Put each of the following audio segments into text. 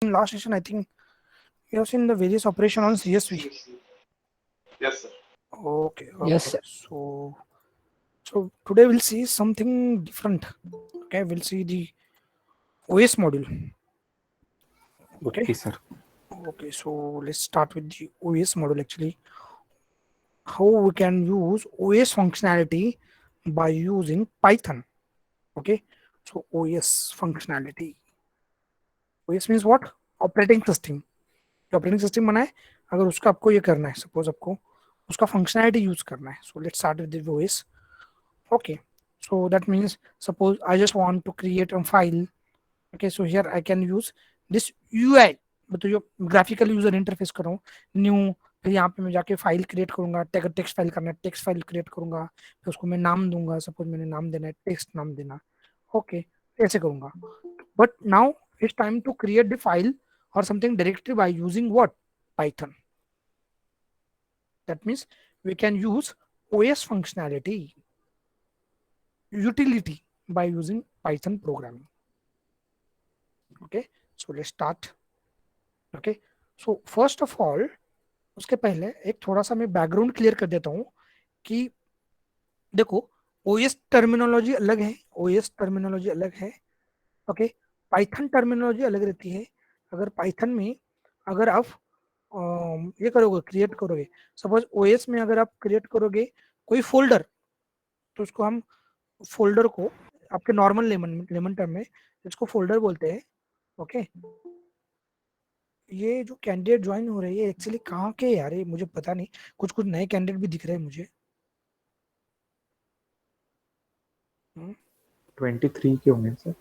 In last session, I think you have seen the various operation on CSV. Yes, sir. Okay, Yes, okay. sir. So today we'll see something different. Okay, we'll see the OS module. Okay. Okay, sir. Okay, so let's start with the OS module actually. How we can use OS functionality by using Python. Okay, so OS functionality. OS means what? Operating system. Operating system बना है, अगर उसका आपको ये करना है, suppose आपको उसका फंक्शनैलिटी यूज करना है. So let's start with the OS. Okay, so that means suppose I just want to create a file. Okay, so here I can use this UI, मतलब जो ग्राफिकल यूजर इंटरफेस कर रहा हूँ new. फिर यहाँ पे मैं जाके फाइल क्रिएट करूंगा, टेक्स्ट फाइल करना है, टेक्स्ट फाइल क्रिएट करूंगा, फिर उसको मैं नाम दूंगा. सपोज मैंने नाम देना है टेक्स्ट नाम देना. ओके, ऐसे करूंगा. But now it's time to create the file or something directly by using what? Python. That means we can use OS functionality utility by using Python programming. Okay, so let's start. Okay, so first of all, उसके पहले एक थोड़ा सा मैं background clear कर देता हूँ कि देखो OS टर्मिनोलॉजी अलग है, OS टर्मिनोलॉजी अलग है. ओके, पाइथन टर्मिनोलॉजी अलग रहती है. अगर पाइथन में अगर आप ये करोगे, क्रिएट करोगे, सपोज ओएस में अगर आप क्रिएट करोगे कोई फोल्डर, तो उसको हम फोल्डर को आपके नॉर्मल लेमन टर्म में इसको फोल्डर बोलते हैं. ओके, ये जो कैंडिडेट ज्वाइन हो रही है एक्चुअली कहाँ के यार, ये मुझे पता नहीं. कुछ कुछ नए कैंडिडेट भी दिख रहे हैं मुझे. 23 के होंगे सर.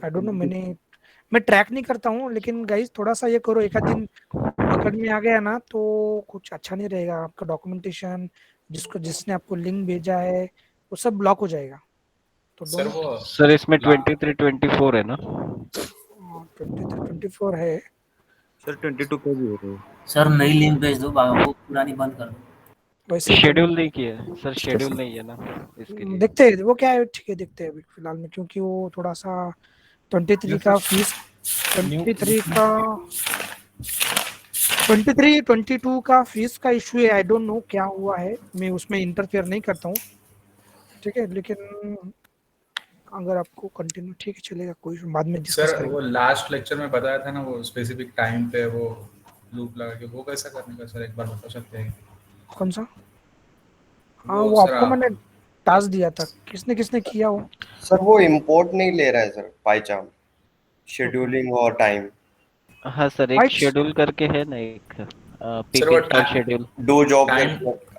आई डोंट नो, मैं ट्रैक नहीं करता हूँ. लेकिन गाइस थोड़ा सा ये करो, एक आध दिन पकड़ में आ गया ना तो कुछ अच्छा नहीं रहेगा. आपका डॉक्यूमेंटेशन, जिसने आपको लिंक भेजा है वो सब ब्लॉक हो जाएगा. तो सर वो सर इसमें 23 24 है ना. 23 24 है. सर 22 पे भी हो रहे हो. सर नई लिंक भेज दो, वो पुरानी बंद कर दो. वैसे शेड्यूल नहीं किया है सर, शेड्यूल नहीं है ना इसके लिए. देखते हैं वो क्या है. ठीक है, देखते हैं अभी फिलहाल में, क्योंकि वो थोड़ा सा 23 का फीस, 23 का 23 22 का फीस का इशू है. आई डोंट नो क्या हुआ है, मैं उसमें इंटरफेयर नहीं करता हूँ. ठीक है, लेकिन अगर आपको कंटिन्यू ठीक है चलेगा, कोई बाद में डिस्कस सर करेंगे. वो लास्ट लेक्चर में बताया था ना, वो स्पेसिफिक टाइम पे वो लूप लगा के, वो कैसा करने का सर एक बार बता सकते हैं? कौन सा? हाँ, वो आपको मैंने टास्क दिया था. किसने किसने किया वो? सर वो इंपोर्ट नहीं ले रहा है सर, पाइचाम शेड्यूलिंग और टाइम. हाँ सर, एक शेड्यूल करके है ना, एक पीपीटी का शेड्यूल. डू जॉब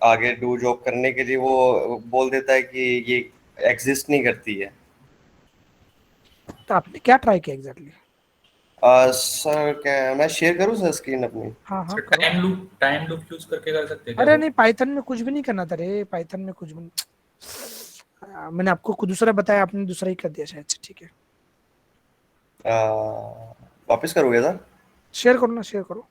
आगे डू जॉब करने के लिए वो बोल देता है कि ये एग्जिस्ट नहीं करती है. तो आपने क्या ट्राई किया एग्जैक्टली? सर क्या मैं शेयर करूं सर स्क्रीन अपनी? हाँ हाँ, टाइम लूप यूज करके कर सकते हैं. अरे नहीं, पाइथन में कुछ भी नहीं करना था रे. पाइथन में कुछ भी मैंने आपको कुछ दूसरा बताया, आपने दूसरा ही कर दिया शायद से. ठीक है, वापस करोगे सर? शेयर करो ना, शेयर करो.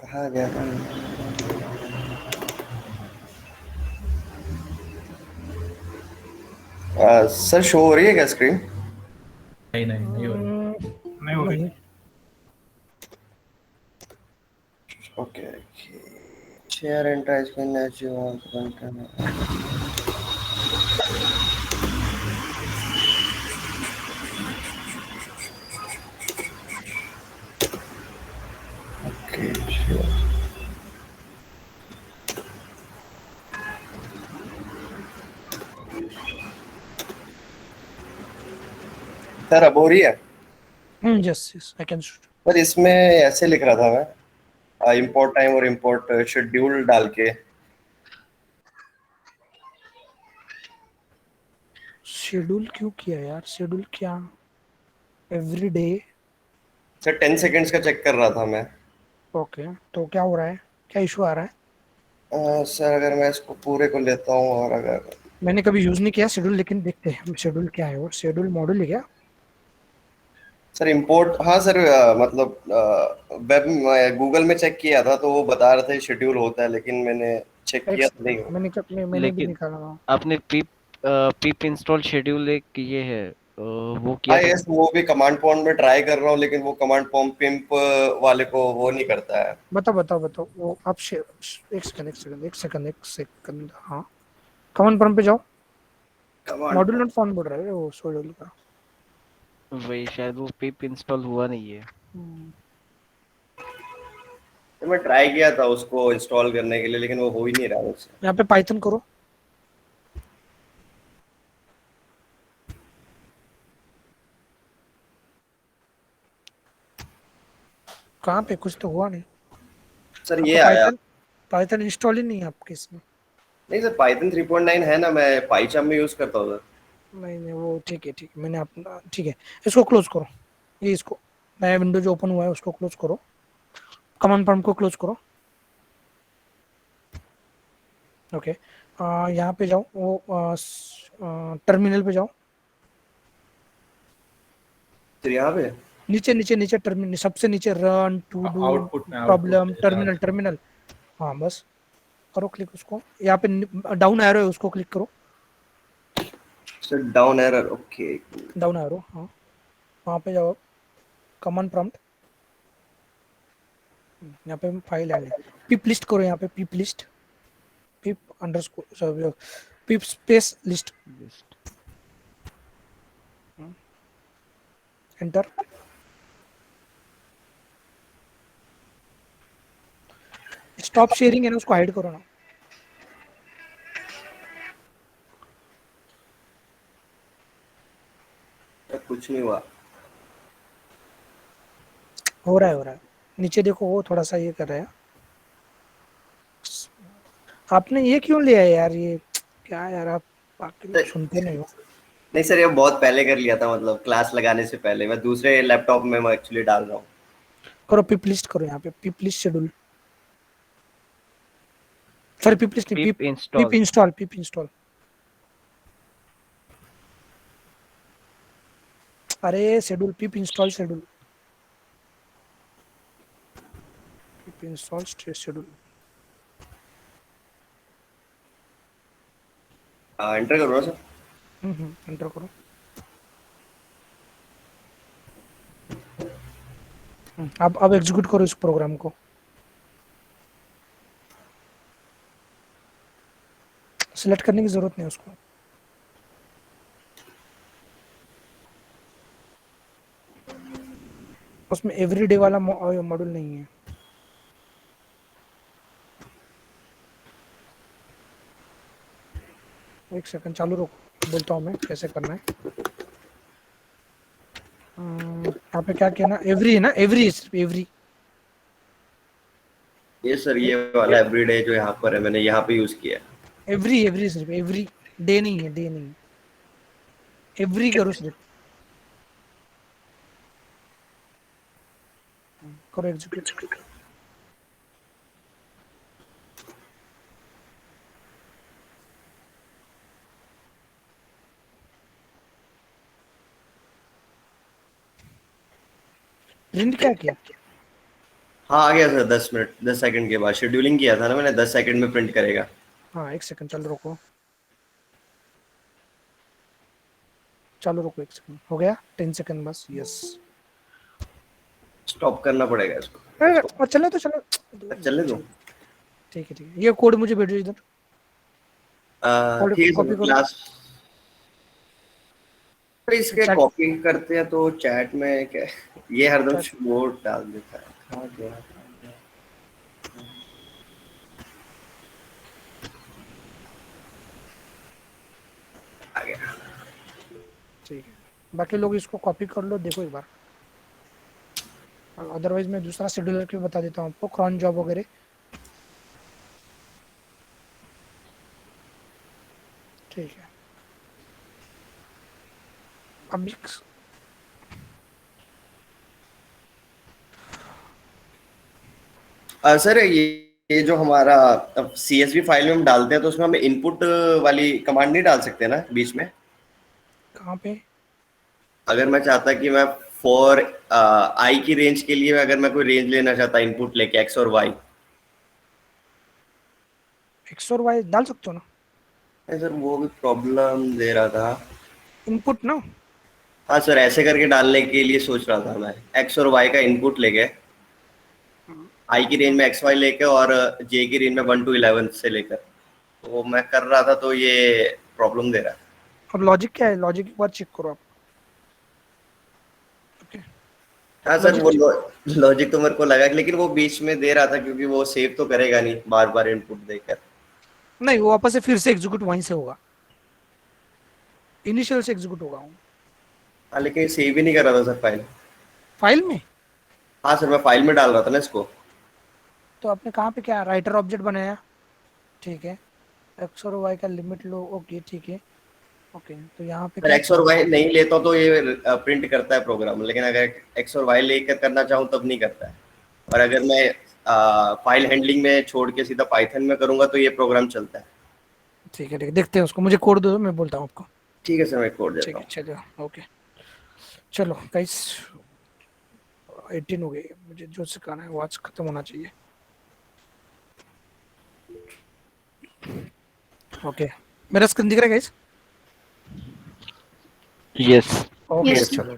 कहाँ गया था? सर शो हो रही है क्या स्क्रीन? नहीं हो रही. Okay, share and try screen as you want. Okay, sure. Sir अब हो रही है? Yes yes, I can. पर इसमें ऐसे लिख रहा था मैं, इंपोर्ट टाइम और इंपोर्ट शेड्यूल डाल के. शेड्यूल क्यों किया यार? शेड्यूल क्या? एवरी डे सर 10 सेकंड्स का चेक कर रहा था मैं. ओके, तो क्या हो रहा है, क्या इशू आ रहा है? सर अगर मैं इसको पूरे को लेता हूँ, और अगर मैंने कभी यूज नहीं किया शेड्यूल, लेकिन देखते हैं शेड्यूल क्या है. वो शेड्यूल मॉड्यूल है क्या सर? इंपोर्ट, हाँ सर, मतलब वेब गूगल में चेक किया था तो वो बता रहा था शेड्यूल होता है, लेकिन मैंने चेक किया तो नहीं हुआ। मैंने भी लेकिन निकाला। आपने pip इंस्टॉल शेड्यूल एक ये है वो किया हाँ था यस, वो भी कमांड प्रॉम्प्ट में ट्राई कर रहा हूँ, लेकिन वो कमांड प्रॉम्प्ट पिंप वाले को वो नहीं करता है। बताओ वो आप एक सेकंड हाँ, कमांड प्रॉम्प्ट पे जाओ। कमांड मॉड्यूल नॉट फाउंड बोल रहा है वो शेड्यूल का। वही शायद वो pip इंस्टॉल हुआ नहीं है। तो मैं ट्राई किया था उसको इंस्टॉल करने के लिए, लेकिन वो हो ही नहीं रहा मुझसे। यहाँ पे पाइथन करो। कहाँ पे कुछ तो हुआ नहीं। सर आपको ये आया। पाइथन इंस्टॉल ही नहीं है आपके इसमें। नहीं सर, पाइथन 3.9 है ना, मैं पाइचाम में यूज करता हूँ सर। नहीं वो ठीक है मैंने अपना ठीक है। इसको क्लोज करो, ये इसको नया विंडो जो ओपन हुआ है उसको क्लोज करो। कमांड प्रॉम्प्ट को क्लोज करो। ओके यहाँ पे जाओ, वो टर्मिनल पे जाओ। सर यहाँ पे नीचे टर्मिनल सबसे नीचे रन टू डू आउटपुट में प्रॉब्लम आउटपुट टर्मिनल। हाँ बस करो क्लिक उसको। यहाँ पे डाउन एरो है उसको क्लिक करो। Sir down error, okay. Down arrow हाँ, वहाँ पे जाओ। कमांड प्रॉम्प्ट यहाँ पे फाइल है पिप लिस्ट करो। यहाँ पे pip list pip underscore pip space list enter. Stop sharing है ना, उसको हाइड करो ना। कुछ नहीं हुआ। हो रहा है नीचे देखो, वो थोड़ा सा ये कर रहा है। आपने ये क्यों लिया है यार, ये क्या यार, आप बाकी लोग सुनते नहीं हो। नहीं सर, ये बहुत पहले कर लिया था, मतलब क्लास लगाने से पहले। मैं दूसरे लैपटॉप में मैं एक्चुअली डाल रहा हूँ। करो पिप लिस्ट करो। यहाँ पे पिप लिस्ट शेड्यूल, सॉरी पिप लिस्ट नहीं, pip पिप इंस्टॉल। अरे शेड्यूल पिप इंस्टॉल शेड्यूल, पिप इंस्टॉल शेड्यूल। एंटर करो ना सर। एंटर करो। अब एग्जीक्यूट करो इस प्रोग्राम को। सिलेक्ट करने की जरूरत नहीं उसको। उसमें एवरीडे वाला मॉड्यूल नहीं है। एक सेकंड चालू रखो, बोलता हूँ मैं कैसे करना है। यहाँ पे क्या कहना, एवरी है ना, एवरी ये सर ये वाला एवरीडे जो यहाँ पर है, मैंने यहाँ पे यूज किया है। एवरी सिर्फ एवरी, डे नहीं है एवरी करो सिर्फ। करो एग्जीक्यूट। प्रिंट क्या किया? हाँ आ गया सर, 10 मिनट 10 सेकंड के बाद। शेड्यूलिंग किया था ना मैंने, 10 सेकंड में प्रिंट करेगा। हाँ एक सेकंड चालू रखो, एक सेकंड हो गया, 10 सेकंड बस। यस स्टॉप करना पड़ेगा इसको। और चले तो चलो, चलने दो। ठीक है ये कोड मुझे भेजो इधर। ठीक है कॉपी सर, करो। क्लास इसके चैट- कॉपी करते हैं तो चैट में क्या, ये हरदम वो डाल देता है। कहाँ गया? आ गया। ठीक है, बाकी लोग इसको कॉपी कर लो, देखो एक बार। अदरवाइज मैं दूसरा शेड्यूलर के बता देता हूँ आपको, क्रॉन जॉब वगैरह। ठीक है अब सर ये जो हमारा CSV फाइल में हम डालते हैं, तो उसमें हमें इनपुट वाली कमांड नहीं डाल सकते ना बीच में? कहाँ पे? अगर मैं चाहता कि मैं फॉर आई की रेंज के लिए, अगर मैं कोई रेंज लेना चाहता इनपुट लेके X और Y। एक्स और वाई डाल सकते हो ना, नहीं सर, वो भी प्रॉब्लम दे रहा था। इनपुट ना। हाँ सर, ऐसे करके डालने के लिए सोच रहा था मैं, एक्स और वाई का इनपुट लेके, आई की रेंज में एक्स वाई लेके और जे की रेंज में 1 to 11 से लेकर, तो मैं कर रहा था तो ये प्रॉब्लम दे रहा है। और लॉजिक क्या है, लॉजिक एक बार चेक करो आप। ओके, हाँ सर, वो लॉजिक लॉजिक तो मेरे को लगा, लेकिन वो बीच में दे रहा था क्योंकि वो सेव तो करेगा नहीं बार बार इनपुट देकर। नहीं, वो वापस से फिर से एग्जीक्यूट वहीं से होगा, इनिशियल से एग्जीक्यूट होगा हाँ, लेकिन सेव ही नहीं कर रहा था सर फाइल। फाइल में। हाँ सर, मैं फाइल में डाल रहा था ना इसको। तो आपने कहाँ पे क्या राइटर ऑब्जेक्ट बनाया, ठीक है, एक्स और वाई का लिमिट लो, ओके ठीक है, ओके। तो यहाँ पे सर क्या एक्स और वाई नहीं लेता तो ये प्रिंट करता है प्रोग्राम, लेकिन अगर एक्स और वाई लेकर करना चाहूँ तब नहीं करता है। और अगर मैं फाइल हैंडलिंग में छोड़ के सीधा पाइथन में करूंगा तो ये प्रोग्राम चलता है। ठीक है, देखते हैं उसको, मुझे कोड दो, मैं बोलता हूँ आपको। ठीक है सर, मैं कोड देता ठीक है, हूँ। चलो ओके। चलो गाइस, 18 हो गई, मुझे जो सिखाना है वो आज खत्म होना चाहिए। ओके, मेरा स्क्रीन दिख रहा है गाइस? यस। ओके Yes, चलो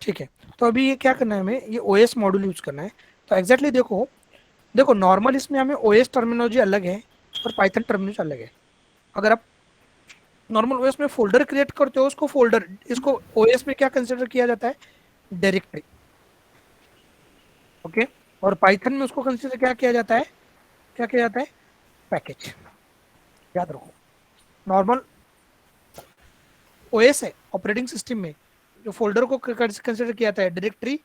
ठीक है। तो अभी ये क्या करना है हमें, ये ओएस मॉड्यूल यूज करना है। तो एग्जैक्टली देखो, देखो नॉर्मल इसमें हमें ओएस टर्मिनोलॉजी अलग है और पाइथन टर्मिनोलॉजी अलग है। अगर आप नॉर्मल ओएस में फोल्डर क्रिएट करते हो, उसको फोल्डर, इसको ओएस में क्या कंसीडर किया जाता है, डायरेक्टरी। ओके, और पाइथन में उसको कंसीडर क्या किया जाता है, क्या किया जाता है, पैकेज। याद रखो, नॉर्मल ओएस है ऑपरेटिंग सिस्टम में, जो फोल्डर को कंसीडर किया जाता है डायरेक्टरी,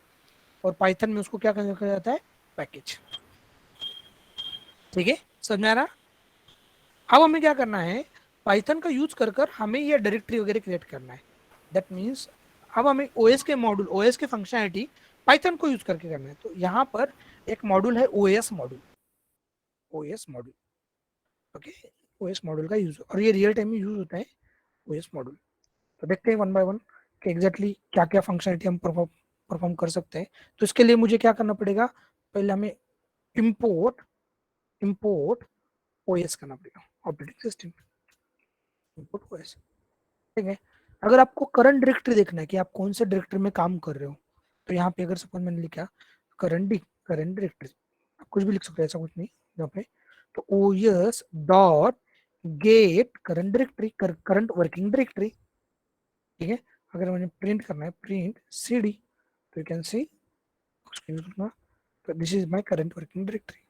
और पाइथन में उसको क्या कंसीडर किया जाता है, पैकेज। ठीक है, समझ में आ रहा? अब हमें क्या करना है, पाइथन का यूज कर कर हमें ये डायरेक्टरी वगैरह क्रिएट करना है। दैट मीन्स अब हमें ओएस के मॉड्यूल, ओएस के फंक्शनैलिटी पाइथन को यूज करके करना है। तो यहाँ पर एक मॉड्यूल है OS module, OS module. Okay, OS module का यूज, और ये रियल टाइम में यूज होता है ओएस मॉड्यूल। तो देखते हैं वन बाय वन कि एग्जैक्टली क्या क्या फंक्शनलिटी हम परफॉर्म कर सकते हैं। तो इसके लिए मुझे क्या करना पड़ेगा, पहले हमें इंपोर्ट इंपोर्ट ओएस करना पड़ेगा, ऑपरेटिंग सिस्टम इंपोर्ट ओएस। ठीक है, अगर आपको करंट डायरेक्टरी देखना है कि आप कौन से डायरेक्टरी में काम कर रहे हो, तो यहाँ पे अगर सपोज मैंने लिखा करंट डायरेक्टरी, आप कुछ भी लिख सकते हो, ऐसा कुछ नहीं यहाँ पे। तो OS dot gate current directory, current working directory. ठीक है, अगर मुझे प्रिंट करना है, प्रिंट cd, तो यू कैन सी, तो this is my current working directory.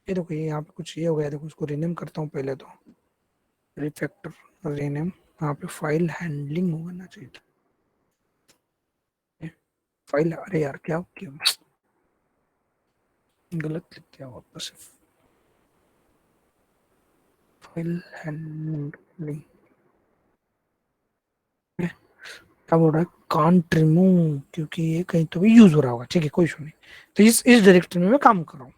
ये देखो, ये यहाँ पे कुछ ये हो गया, देखो उसको रीनेम करता हूँ पहले, तो रिफैक्टर रीनेम, यहाँ पे फाइल हैंडलिंग होना चाहिए था, फाइल, अरे यार क्या क्यों गलत लिख दिया वापस, फाइल हैंडलिंग क्या बोल रहा है, कांट रिमूव, क्योंकि ये कहीं तो भी यूज हो रहा होगा। ठीक है, कोई इशू नहीं। तो इस डायरेक्टरी में मैं काम कर रहा हूँ।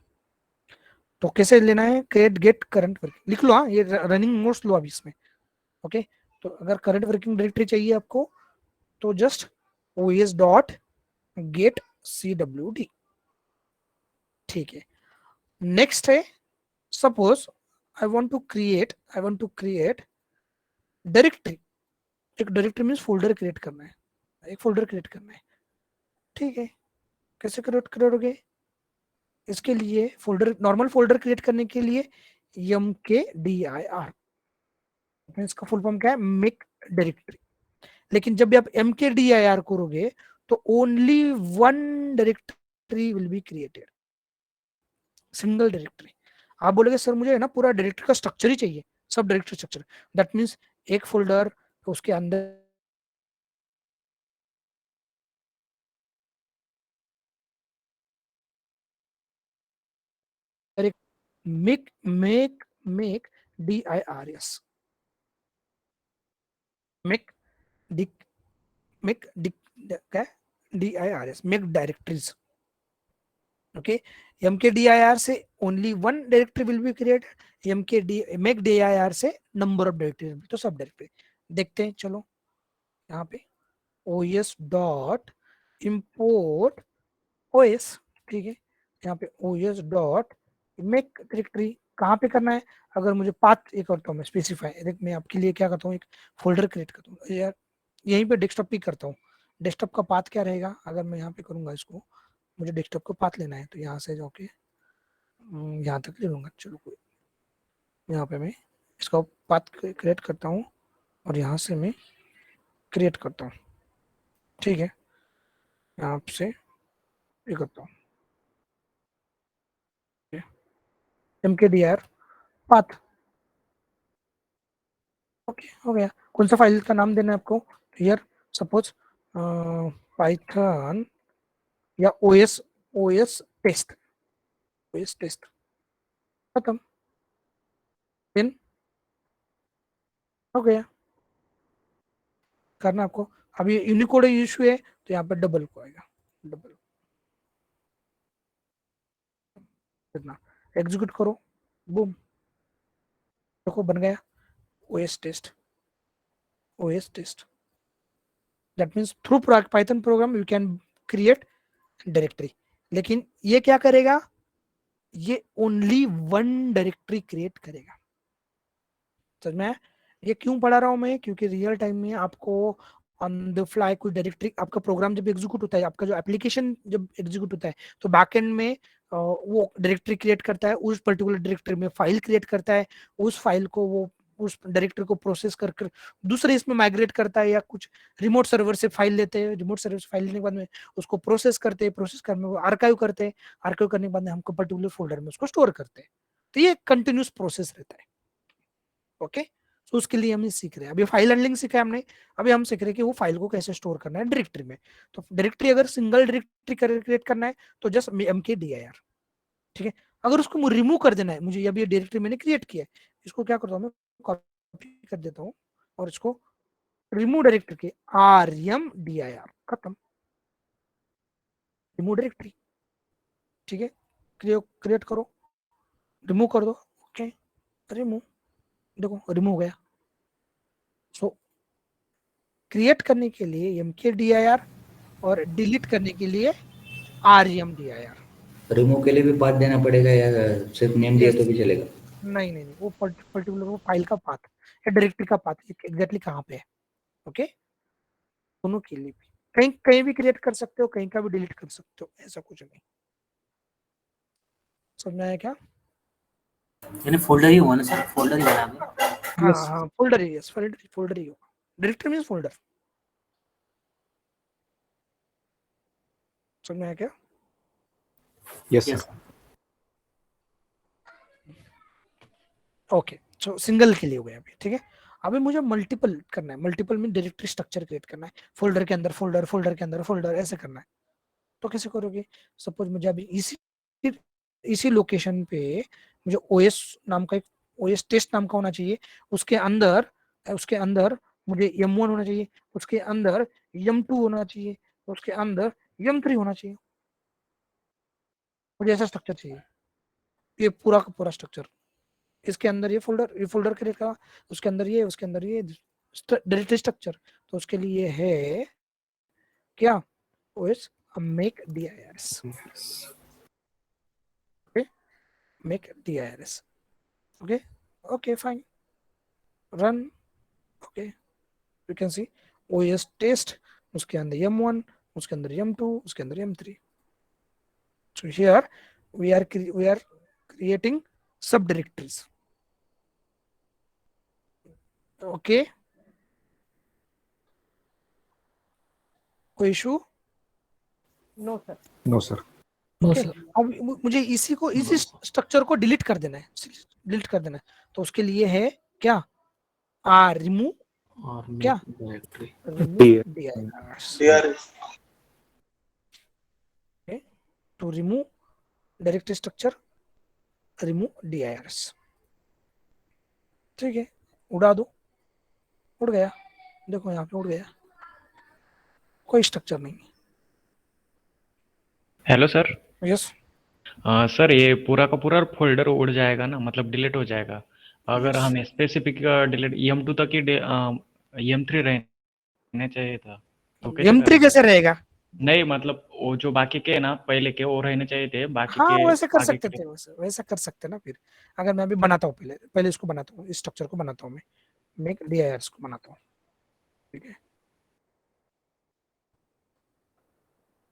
तो कैसे लेना है, क्रिएट गेट करंट वर्किंग लिख लो, हाँ ये रनिंग मोड्स लो अभी इसमें। ओके, तो अगर करंट वर्किंग डायरेक्टरी चाहिए आपको, तो just OS dot get cwd। ठीक है, नेक्स्ट है, suppose I want to create directory. एक डायरेक्टरी मींस फोल्डर क्रिएट करना है, एक फोल्डर क्रिएट करना है। ठीक है, कैसे क्रिएट करोगे, इसके लिए फोल्डर, नॉर्मल फोल्डर क्रिएट करने के लिए mkdir, इसका फुल फॉर्म क्या है, मेक डायरेक्टरी। लेकिन जब भी आप mkdir करोगे तो only one directory will be created, single directory. आप बोलोगे सर मुझे है ना पूरा डायरेक्टरी का स्ट्रक्चर ही चाहिए, सब डायरेक्टरी स्ट्रक्चर, दैट मीन्स एक फोल्डर, उसके अंदर make dirs, make dic make dic क्या, dirs, make directories। Okay, mkdir से only one directory will be created, make dir से नंबर ऑफ डायरेक्टरी, तो सब डायरेक्टरी। देखते हैं, चलो यहाँ पे os डॉट इम्पोर्ट ओएस। ठीक है, यहाँ पे os डॉट मेक डायरेक्टरी कहाँ पे करना है, अगर मुझे पाथ ये करता हूँ मैं स्पेसिफाई, देख मैं आपके लिए क्या करता हूँ, एक फोल्डर क्रिएट करता हूँ यार, यहीं पे डेस्कटॉप पे करता हूँ। डेस्कटॉप का पाथ क्या रहेगा, अगर मैं यहाँ पे करूँगा इसको, मुझे डेस्कटॉप को पाथ लेना है, तो यहाँ से जाके यहाँ तक ले लूँगा। चलो कोई, यहाँ पे मैं इसका पाथ क्रिएट करता हूँ और यहाँ से मैं क्रिएट करता हूँ, ठीक है, यहाँ से ये करता हूँ mkdir पाथ। ओके हो गया। कौन सा फाइल का नाम देना है आपको, हियर सपोज पाइथन या ओएस टेस्ट, ओएस टेस्ट खत्म, देन हो गया। करना आपको, अभी यूनिकोड इशू है तो यहाँ पे डबल को आएगा, डबल कितना, एग्जीक्यूट करो, बूम, देखो बन गया OS test, OS test. That means through Python program you can create directory. लेकिन ये क्या करेगा, ये ओनली वन डायरेक्टरी क्रिएट करेगा। समझ में? ये क्यों पढ़ा रहा हूं मैं, क्योंकि रियल टाइम में आपको ऑन द फ्लाई कोई डायरेक्टरी, आपका प्रोग्राम जब एग्जीक्यूट होता है, आपका जो एप्लीकेशन जब एग्जीक्यूट होता है, तो बैकएंड में वो डायरेक्टरी क्रिएट करता है, उस पर्टिकुलर डायरेक्टरी में फाइल क्रिएट करता है, उस फाइल को वो उस डायरेक्टरी को प्रोसेस कर दूसरे इसमें माइग्रेट करता है, या कुछ रिमोट सर्वर से फाइल लेते हैं, रिमोट सर्वर से फाइल लेने के बाद में उसको प्रोसेस करते हैं, प्रोसेस करने में आर्काइव करते हैं, आर्काइव करने के बाद में हमको पर्टिकुलर फोल्डर में उसको स्टोर करते हैं। तो ये कंटिन्यूस प्रोसेस रहता है। ओके, तो उसके लिए हम सीख रहे हैं, अभी फाइल हैंडलिंग सीखा है हमने, अभी हम सीख रहे हैं कि वो फाइल को कैसे स्टोर करना है डायरेक्टरी में। तो डायरेक्टरी अगर सिंगल डायरेक्टरी क्रिएट करना है तो जस्ट mkdir, ठीक है। अगर उसको रिमूव कर देना है, मुझे अभी डायरेक्टरी मैंने क्रिएट किया है, इसको क्या करता हूँ मैं, कॉपी कर देता हूँ और इसको रिमूव डायरेक्टरी के rmdir, खत्म, रिमूव डायरेक्टरी, ठीक है। क्रिएट करो, रिमूव कर दो, ओके, रिमूव, देखो रिमूव हो गया। सो क्रिएट करने के लिए mkdir और डिलीट करने के लिए rmdir। रिमूव के लिए भी पाथ देना पड़ेगा या सिर्फ नेम दिया तो भी चलेगा? नहीं नहीं नहीं, वो पर्टिकुलर वो फाइल का पाथ या डायरेक्टरी का पाथ एग्जैक्टली कहाँ पे है, ओके। दोनों के लिए भी कहीं कहीं भी क्रिएट कर सकते हो, कहीं का भी डिलीट कर सकते हो, ऐसा कुछ नहीं। समझ में आया क्या? यानी फोल्डर ही हुआ ना सर, फोल्डर ही बना दो। हाँ हाँ, फोल्डर ही, यस, फोल्डर ही होगा, डायरेक्टरी मींस फोल्डर। समझ में आया क्या? Yes sir. ओके, सो सिंगल के लिए हो गया अभी, ठीक है। अभी मुझे मल्टीपल करना है, मल्टीपल में डायरेक्टरी स्ट्रक्चर क्रिएट करना है, फोल्डर के अंदर फोल्डर, फोल्डर के अंदर फोल्डर, ऐसे करना है। तो कैसे करोगे, सपोज मुझे अभी इसी लोकेशन पे मुझे ओएस नाम का एक ओएस टेस्ट नाम का होना चाहिए, उसके अंदर मुझे m1 होना चाहिए, उसके अंदर m2 होना चाहिए, उसके अंदर m3 होना चाहिए, मुझे ऐसा स्ट्रक्चर चाहिए, ये पूरा का पूरा स्ट्रक्चर। इसके अंदर ये फोल्डर क्रिएट करा, उसके अंदर ये, उसके अंदर ये डायरेक्टरी स्ट्रक्चर। तो उसके लिए है क्या, OS make dirs, okay, make dirs, okay, okay, fine, run, okay, you can see OS test, उसके अंदर m1, उसके अंदर m2, उसके अंदर m3। So here we are creating subdirectories, okay, कोई issue? No sir, no sir. Okay. अब मुझे इसी स्ट्रक्चर को डिलीट कर देना है, तो उसके लिए है क्या, रिमूव क्या, to remove directory structure, remove dirs, ठीक है। उड़ा दो, उड़ गया, देखो यहाँ पे उड़ गया, कोई स्ट्रक्चर नहीं। Hello sir. यस सर ये पूरा का पूरा फोल्डर उड़ जाएगा ना, मतलब डिलीट हो जाएगा? अगर हमें स्पेसिफिक डिलीट m2 तक ही m3 रहने चाहिए था, तो कैसे m3 कैसे रहेगा, नहीं मतलब वो जो बाकी के ना पहले के वो रहने चाहिए थे, बाकी हाँ के वैसे कर आगे सकते के। थे, वैसे कर सकते ना। फिर अगर मैं अभी बनाता हूँ, पहले पहले इसको बनाता हूँ, इस स्ट्रक्चर को बनाता हूँ, मैं एक DIRs को बनाता हूँ, ठीक है,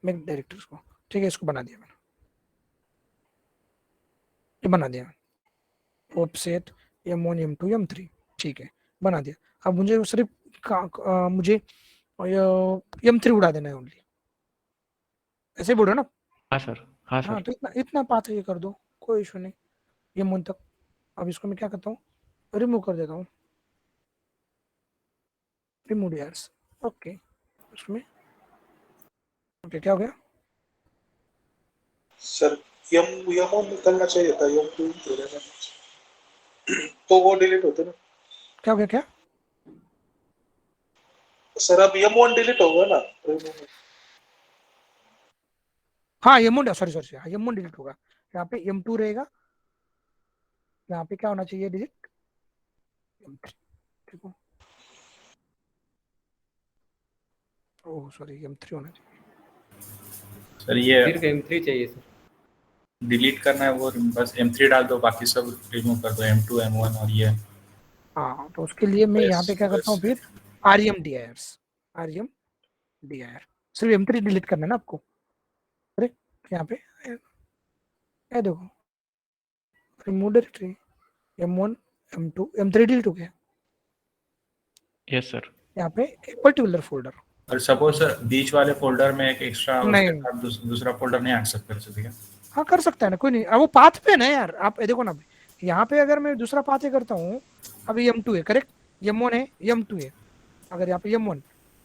मैं डायरेक्टर्स को, ठीक है, इसको बना दिया मैंने, ये बना दिया ऑफसेट M1 M2 M3, ठीक है, बना दिया। अब मुझे सिर्फ मुझे M3 उड़ा देना है ओनली, ऐसे ही बोल रहे हो ना? हाँ सर, हाँ हाँ सर। तो इतना इतना पाथ ये कर दो, कोई इशू नहीं, M1 तक। अब इसको मैं क्या करता हूँ, रिमूव कर देता हूँ, रिमूव DIRs, ओके, उसमें ओके क्या हो गया? सर यम निकलना चाहिए था, यम 2 रहना चाहिए, तो वो डिलीट होते ना। क्या हो गया? क्या सर अब यम 1 डिलीट होगा ना? हाँ M1, सॉरी सॉरी, हाँ M1 डिलीट होगा, यहाँ पे M2 रहेगा, यहाँ पे क्या होना चाहिए डिलीट, M3, ठीक है, ओह सॉरी M3 होना चाहिए। सर ये सिर्फ M3 चाहिए सर। डिलीट करना है वो, बस M3 डाल दो, बाकी सब रिमूव कर दो, M2 M1 और ये। हाँ तो उसके लिए मैं यहाँ पे क्या करता हूँ, फिर REM DIR, सिर्फ M3 डिलीट करना है ना आपको। अरे यहाँ पे ये देखो, remove directory, M1 M2 M3 delete हो गया, यस सर। यहाँ पे एक पर्टिकुलर फोल्डर। और सपोज बीच वाले फोल्डर में एक एक्स्ट्रा उसके नहीं, साथ दूसरा फोल्डर नहीं ऐड कर सकते क्या? हाँ कर सकता है ना, कोई नहीं, अब वो पाथ पे है ना यार, आप ये देखो ना, यहाँ पे अगर मैं दूसरा पाथ ये करता हूँ, अभी M2 है करेक्ट, M1 है M2 है, अगर यहाँ पे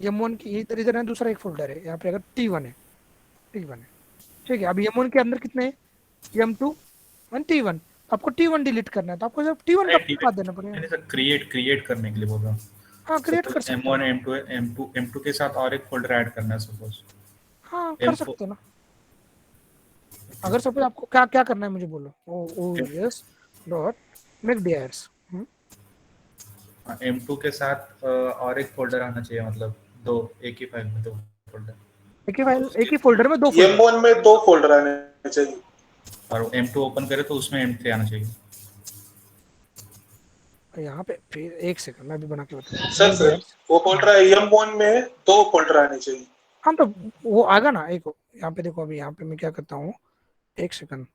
M1 की इधर इधर है, दूसरा एक फोल्डर है, यहाँ पे अगर T1 है, ठीक है, अभी M1 के अंदर कितने हैं, M2 1 T1, आपको T1 डिलीट करना है तो आपको जब T1 का पाथ देना पड़ेगा। नहीं सर, क्रिएट करने के लिए बोल रहा हूँ। हाँ क्रिएट कर सपोज सकते M1 हैं, M2 के साथ और एक फोल्डर ऐड करना है सपोज। हाँ कर सकते हैं ना। अगर सपोज आपको क्या क्या करना है मुझे बोलो, OS dot make DIRs, M2 के साथ और एक फोल्डर आना चाहिए, मतलब दो, एक ही फाइल में दो फोल्डर। एक ही फोल्डर में दो फोल्डर, M1 में 2 फोल्डर आने चाहिए, और M2 ओपन करे तो उसमें M3 आना चाहिए। यहाँ पे फिर एक सेकंड मैं अभी बना के बताता हूँ। सर वो बोल रहा है M1 में 2 फोल्डर आने चाहिए। हाँ तो वो आएगा ना, एक यहाँ पे देखो, अभी यहाँ पे मैं क्या करता हूँ, एक second,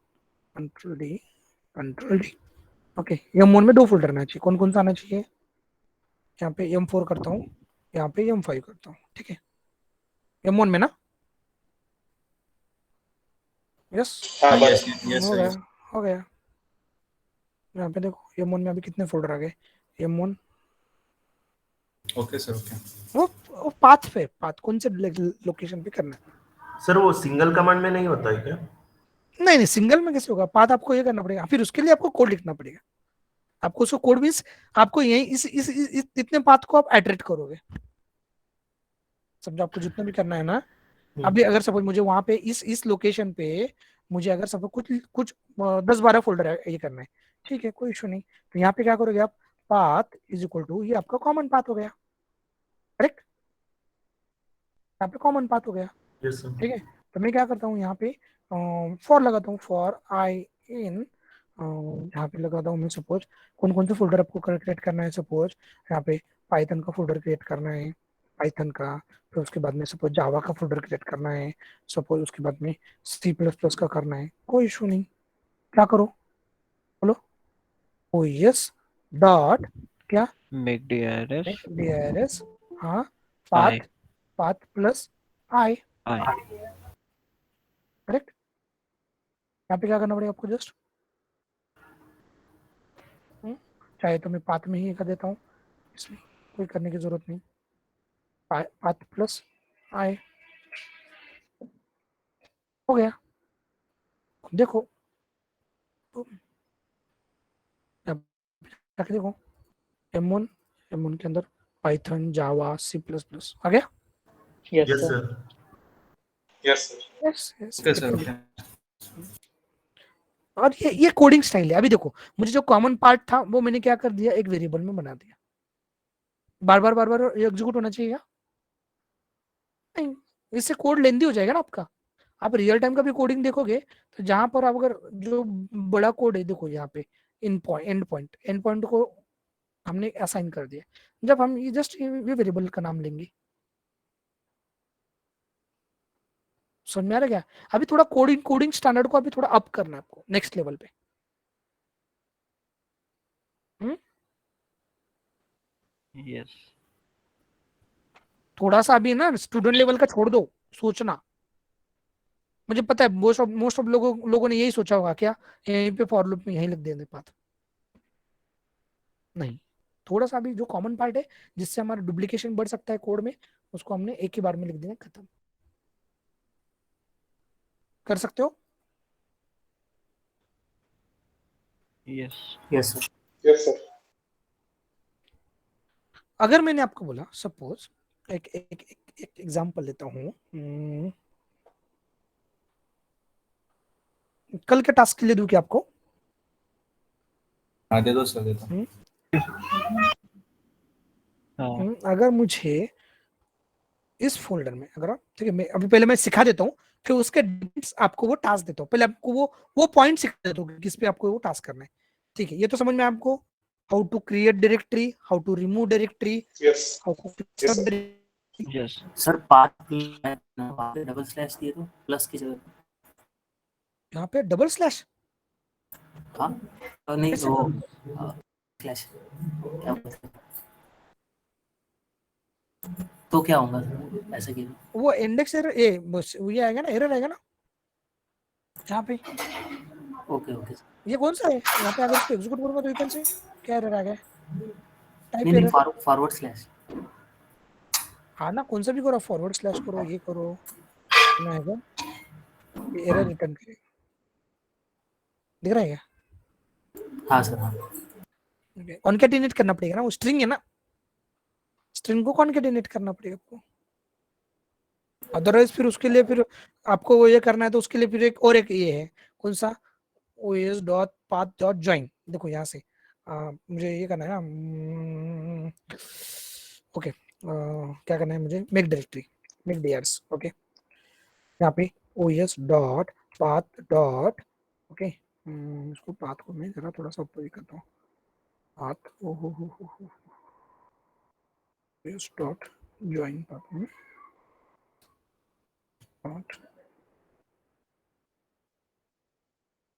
control D, okay, M1 में 2 फोल्डर आना चाहिए, कौन कौन सा आना चाहिए, यहाँ पे M4 करता हूँ, यहाँ पे M5 करता हूँ, ठीक है, M1 में ना, यस हाँ यस हो गया, हो गया। यहाँ पे देखो M1 में अभी कितने फोल्डर आ गए, M1, ओके सर, ओके। वो पाथ पे, पाथ कौन से लोकेशन पे करना है। सर वो सिंगल कमांड में नहीं होता है क्या? नहीं सिंगल में कैसे होगा, पाथ आपको ये करना पड़ेगा, फिर उसके लिए आपको कोड लिखना पड़ेगा, आपको उसको कोड मींस आपको यही इस इतने पाथ को आप इटरेट करोगे, समझो, आपको जितना भी करना है ना। अभी अगर सपोज मुझे वहां पे इस लोकेशन पे मुझे अगर सपोज कुछ कुछ 10-12 फोल्डर ये करना है, ठीक है, कोई इशू नहीं, तो यहाँ पे क्या करोगे आप, पाथ इज इक्वल टू, ये आपका कॉमन पाथ हो गया, करेक्ट, यहाँ पे कॉमन पाथ हो गया, ठीक है। तो मैं क्या करता हूँ यहाँ पे फॉर लगाता हूँ, फॉर आई इन, यहाँ पे लगाता हूँ मैं, सपोज कौन कौन से फोल्डर आपको क्रिएट करना है, सपोज यहाँ पे पाइथन का फोल्डर क्रिएट करना है, पाइथन का, फिर उसके बाद में सपोज जावा का फोल्डर क्रिएट करना है, सपोज उसके बाद में C++ का करना है, कोई इशू नहीं, क्या करो बोलो, OS डॉट क्या, मेक DIRs, हाँ, पाथ प्लस आई, करेक्ट। यहाँ पे क्या करना पड़ेगा आपको, जस्ट चाहे तो मैं पाथ में ही कर देता हूँ, इसमें कोई करने की जरूरत नहीं, पाथ प्लस आई, हो गया, देखो जाके देखो, M1 के अंदर पाइथन जावा C++ आ गया, yes sir. Yes sir. Yes okay sir, okay. और ये कोडिंग स्टाइल है। अभी देखो, मुझे जो कॉमन पार्ट था वो मैंने क्या कर दिया, एक वेरिएबल में बना दिया, बार बार एग्जीक्यूट होना चाहिए क्या? नहीं, इससे कोड लेंदी हो जाएगा ना आपका। आप रियल टाइम का भी कोडिंग देखोगे तो जहां पर आप अगर जो बड़ा कोड है, देखो यहाँ पे एंड पॉइंट को हमने असाइन कर दिया। जब हम ये जस्ट ये वेरिएबल का नाम लेंगे, समझ में आ रहा क्या? अभी थोड़ा कोडिंग स्टैंडर्ड को अभी थोड़ा अप करना है आपको नेक्स्ट लेवल पे। यस थोड़ा सा अभी ना स्टूडेंट लेवल का छोड़ दो सोचना। मुझे पता है मोस्ट ऑफ लोगों ने यही सोचा होगा क्या, यहीं पे फॉर लूप में यहीं लिख देने पाथ। नहीं, थोड़ा सा अभी जो कॉमन पार्ट है जिससे हमारा डुप्लीकेशन बढ़ सकता है कोड में, उसको हमने एक ही बार में लिख देना, खत्म। कर सकते हो? Yes yes sir. Yes sir. अगर मैंने आपको बोला सपोज एक एक एक एग्जांपल लेता हूँ, कल के टास्क के लिए दूं क्या आपको? हाँ दे दो सर, देता हूँ। हाँ अगर मुझे इस फोल्डर में, अगर आप ठीक है, मैं अभी पहले मैं सिखा देता हूँ कि उसके आपको वो टास्क देता हूँ। पहले आपको वो पॉइंट सिखा देता हूँ किस पे आपको वो टास्क करना है। ठीक है, ये तो समझ में आपको how to create directory, how to remove directory, yes how to Yes, sir. Yes sir path double slash दिए तो प्लस की जगह पे। यहाँ पे डबल स्लैश, हाँ नहीं कैसे? वो स्लैश क्या बोलते हैं? तो क्या होगा ऐसे की? वो इंडेक्स एरर, ये ये आएगा ना, एरर आएगा ना यहाँ पे। ओके ओके ये कौन सा है यहाँ पे? अगर इसको एग्जीक्यूट करूंगा तो इधर से क्या एरर आ गया? टाइप नहीं नहीं एरर। Forward slash. हाँ ना, कौन सा भी करो, फॉरवर्ड स्लैश करो, ये करो ना, आएगा ये एरर रिटर्न करेगा। दिख रहा है क्या? हाँ सर हाँ। कॉन्केटिनेट करना पड़ेगा ना, वो स्ट्रिंग है ना, स्ट्रिंग को कॉन्केटिनेट करना पड़ेगा आपको। अदरवाइज फिर उसके लिए फिर आपको वो ये करना है तो उसके लिए फिर एक ये है, कौन सा, os dot path dot join. देखो यहाँ से मुझे ये करना है ना, ओके, क्या करना है मुझे, make directory, make DRS. Okay, यहाँ पे os dot path dot, okay, इसको पाथ को मैं जरा थोड़ा सा ऊपर ही करता हूँ, पाथ ओ os डॉट ज्वाइन पाथ में path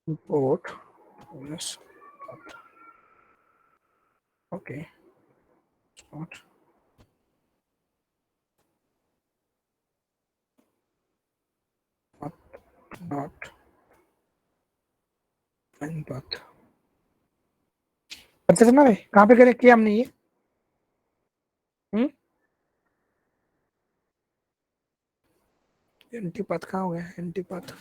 import os path. Okay, not not find path. कर सकते ना भाई, कहाँ पे करें किया हमने ये? एंटी पाथ कहाँ हो गया? एंटी पाथ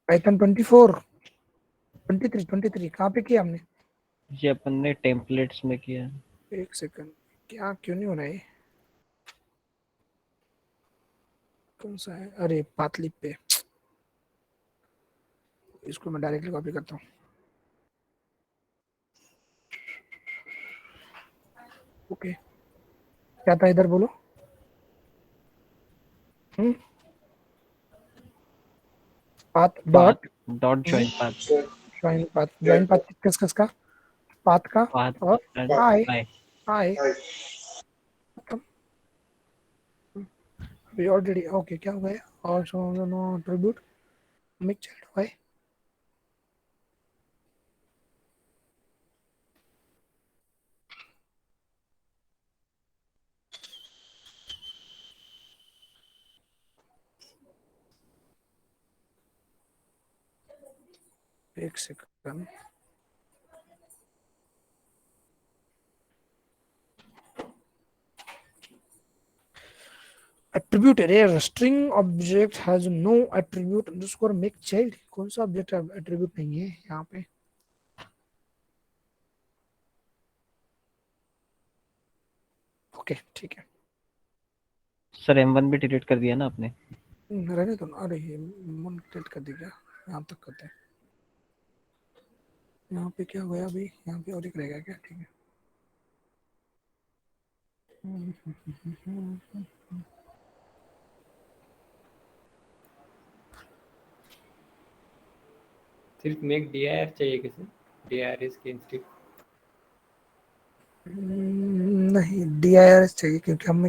पाइथन 24 23 कहाँ पे किया हमने? ये अपन ने टेम्पलेट्स में किया। एक सेकंड, क्या क्यों नहीं हो रहा है? कौन सा है? अरे पाथलिप पे, इसको मैं डायरेक्टली कॉपी करता हूँ। ओके, क्या था इधर बोलो? Path dot dot join path. Join path किसका? पाथ का पाथ और आई आई। आई we already, okay, क्या हुआ है? also no attribute make child हुआ है। एक second, attribute array string object has no attribute underscore make child। कौन सा ऑब्जेक्ट एट्रीब्यूट नहीं है यहाँ पे? ओके ठीक है, सर M1 भी डिलीट कर दिया ना आपने? रहने दो ना। अरे ये मन डिलीट कर दिया, यहाँ तक करते हैं। यहाँ पे क्या हुआ अभी? यहाँ पे और एक रहेगा क्या? ठीक है, सिर्फ मेक dir चाहिए किसी dir is की इंस्टिट नहीं dir चाहिए क्योंकि हम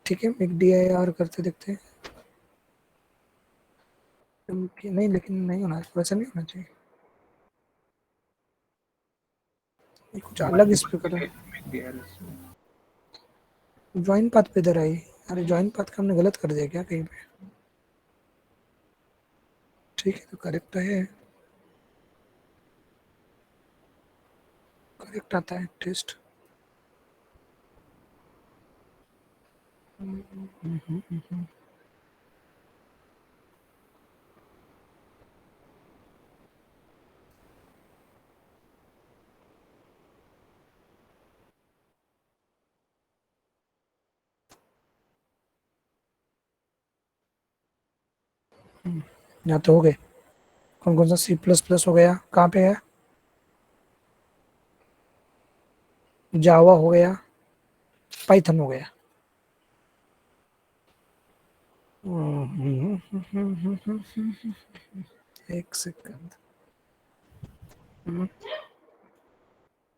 ठीक है एक dir करते देखते हैं नहीं, लेकिन नहीं होना, वैसा नहीं होना चाहिए, ये कुछ अलग इस पे कर रहा है। ज्वाइन पाथ पे इधर आई, अरे ज्वाइन पाथ का हमने गलत कर दिया क्या कहीं पे? ठीक है तो करेक्ट है, करेक्ट आता है टेस्ट। यहाँ तो हो गए, कौन कौन सा C++ हो गया, कहाँ पे है? जावा हो गया, पाइथन हो गया। एक सेकंड,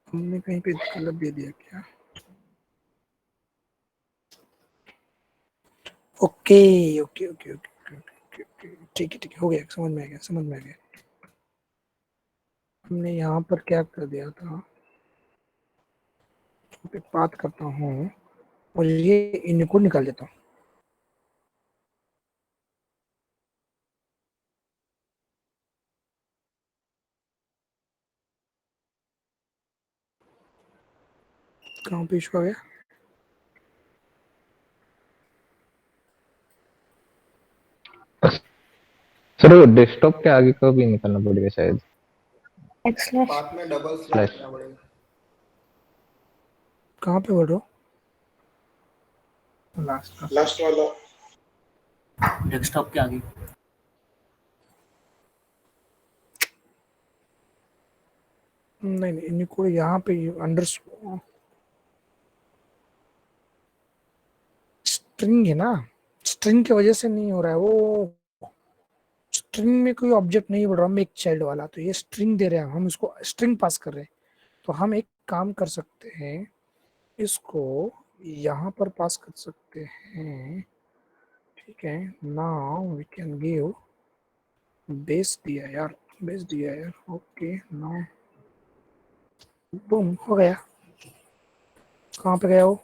हमने कहीं पे गलत दे दिया क्या? Okay okay okay okay okay okay, ठीक है हो गया, समझ में आ गया समझ में आ गया। हमने यहाँ पर क्या कर दिया था, पे बात करता हूँ और ये इनको निकाल देता हूँ। कहाँ पे इशू आ गया? सर वो डेस्कटॉप के आगे का भी निकालना पड़ेगा शायद, पाथ में डबल स्लैश करना पड़ेगा। कहाँ पे बोल रहे हो? लास्ट वाला डेस्कटॉप के आगे। नहीं इनको यहाँ पे अंडर स्ट्रिंग है ना, स्ट्रिंग की वजह से नहीं हो रहा है, वो स्ट्रिंग में कोई ऑब्जेक्ट नहीं बढ़ रहा, हम एक चाइल्ड वाला, तो ये स्ट्रिंग दे रहे हैं, हम इसको स्ट्रिंग पास कर रहे हैं। तो हम एक काम कर सकते हैं, इसको यहाँ पर पास कर सकते हैं, ठीक है। Now we can give base दिया यार, बेस दिया यार, ओके नाउ बूम हो गया। कहाँ पे गया वो,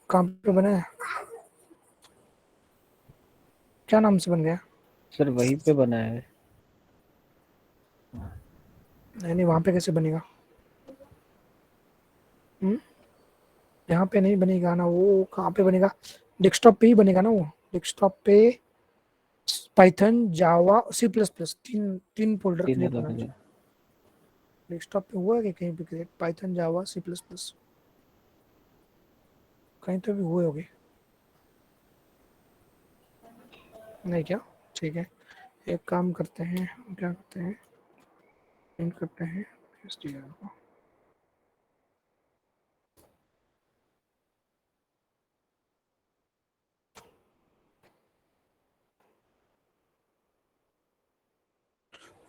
कहाँ पे बना है, क्या नाम से बन गया? सर वहीं पे बना है। नहीं वहाँ पे कैसे बनेगा? यहाँ पे नहीं बनेगा ना, वो कहाँ पे बनेगा? डेस्कटॉप पे ही बनेगा ना वो, डेस्कटॉप पे पाइथन जावा C++ तीन फोल्डर क्रिएट होना चाहिए। डेस्कटॉप पे हुआ है कि कहीं पे क्रिएट पाइथन जावा C++? कहीं तो भी हुए होंगे, नहीं क्या? ठीक है एक काम करते हैं, क्या करते हैं, प्रिंट करते हैं str को।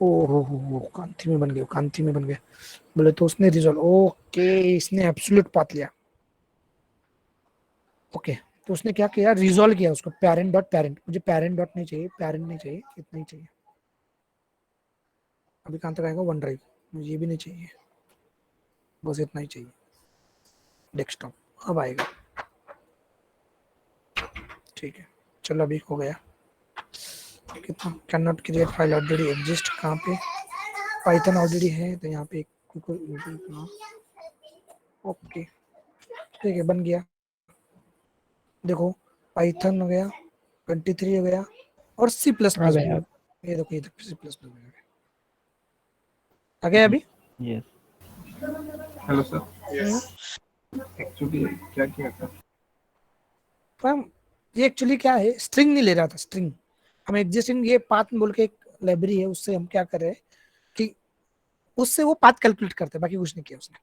ओहो कांति में बन गया, कांति में बन गया बोले तो उसने रिजॉल्व, ओके इसने एब्सोल्यूट पाथ लिया, ओके तो उसने क्या किया, रिजॉल्व किया उसको, पेरेंट डॉट पेरेंट, मुझे पेरेंट डॉट नहीं चाहिए, पेरेंट नहीं चाहिए, इतना ही चाहिए। अभी कहाँ तक आएगा, वन ड्राइव, मुझे ये भी नहीं चाहिए, बस इतना ही चाहिए। डेस्कटॉप अब आएगा, ठीक है चलो अभी हो गया। कितना can not create file already exist, कहाँ पे? पाइथन ऑलरेडी है तो यहाँ पे ओके ठीक है बन गया। देखो पाइथन हो गया, 23 हो गया और C++ आ गया। ये देखो, ये C++ आ गया अभी। यस हेलो सर, एक्चुअली क्या किया था? पर ये एक्चुअली क्या है, स्ट्रिंग नहीं ले रहा था, स्ट्रिंग हम एग्जिस्टिंग ये पाथ बोल के एक लाइब्रेरी है, उससे हम क्या कर रहे हैं कि उससे वो पाथ कैलकुलेट करते हैं, बाकी कुछ नहीं किया उसने,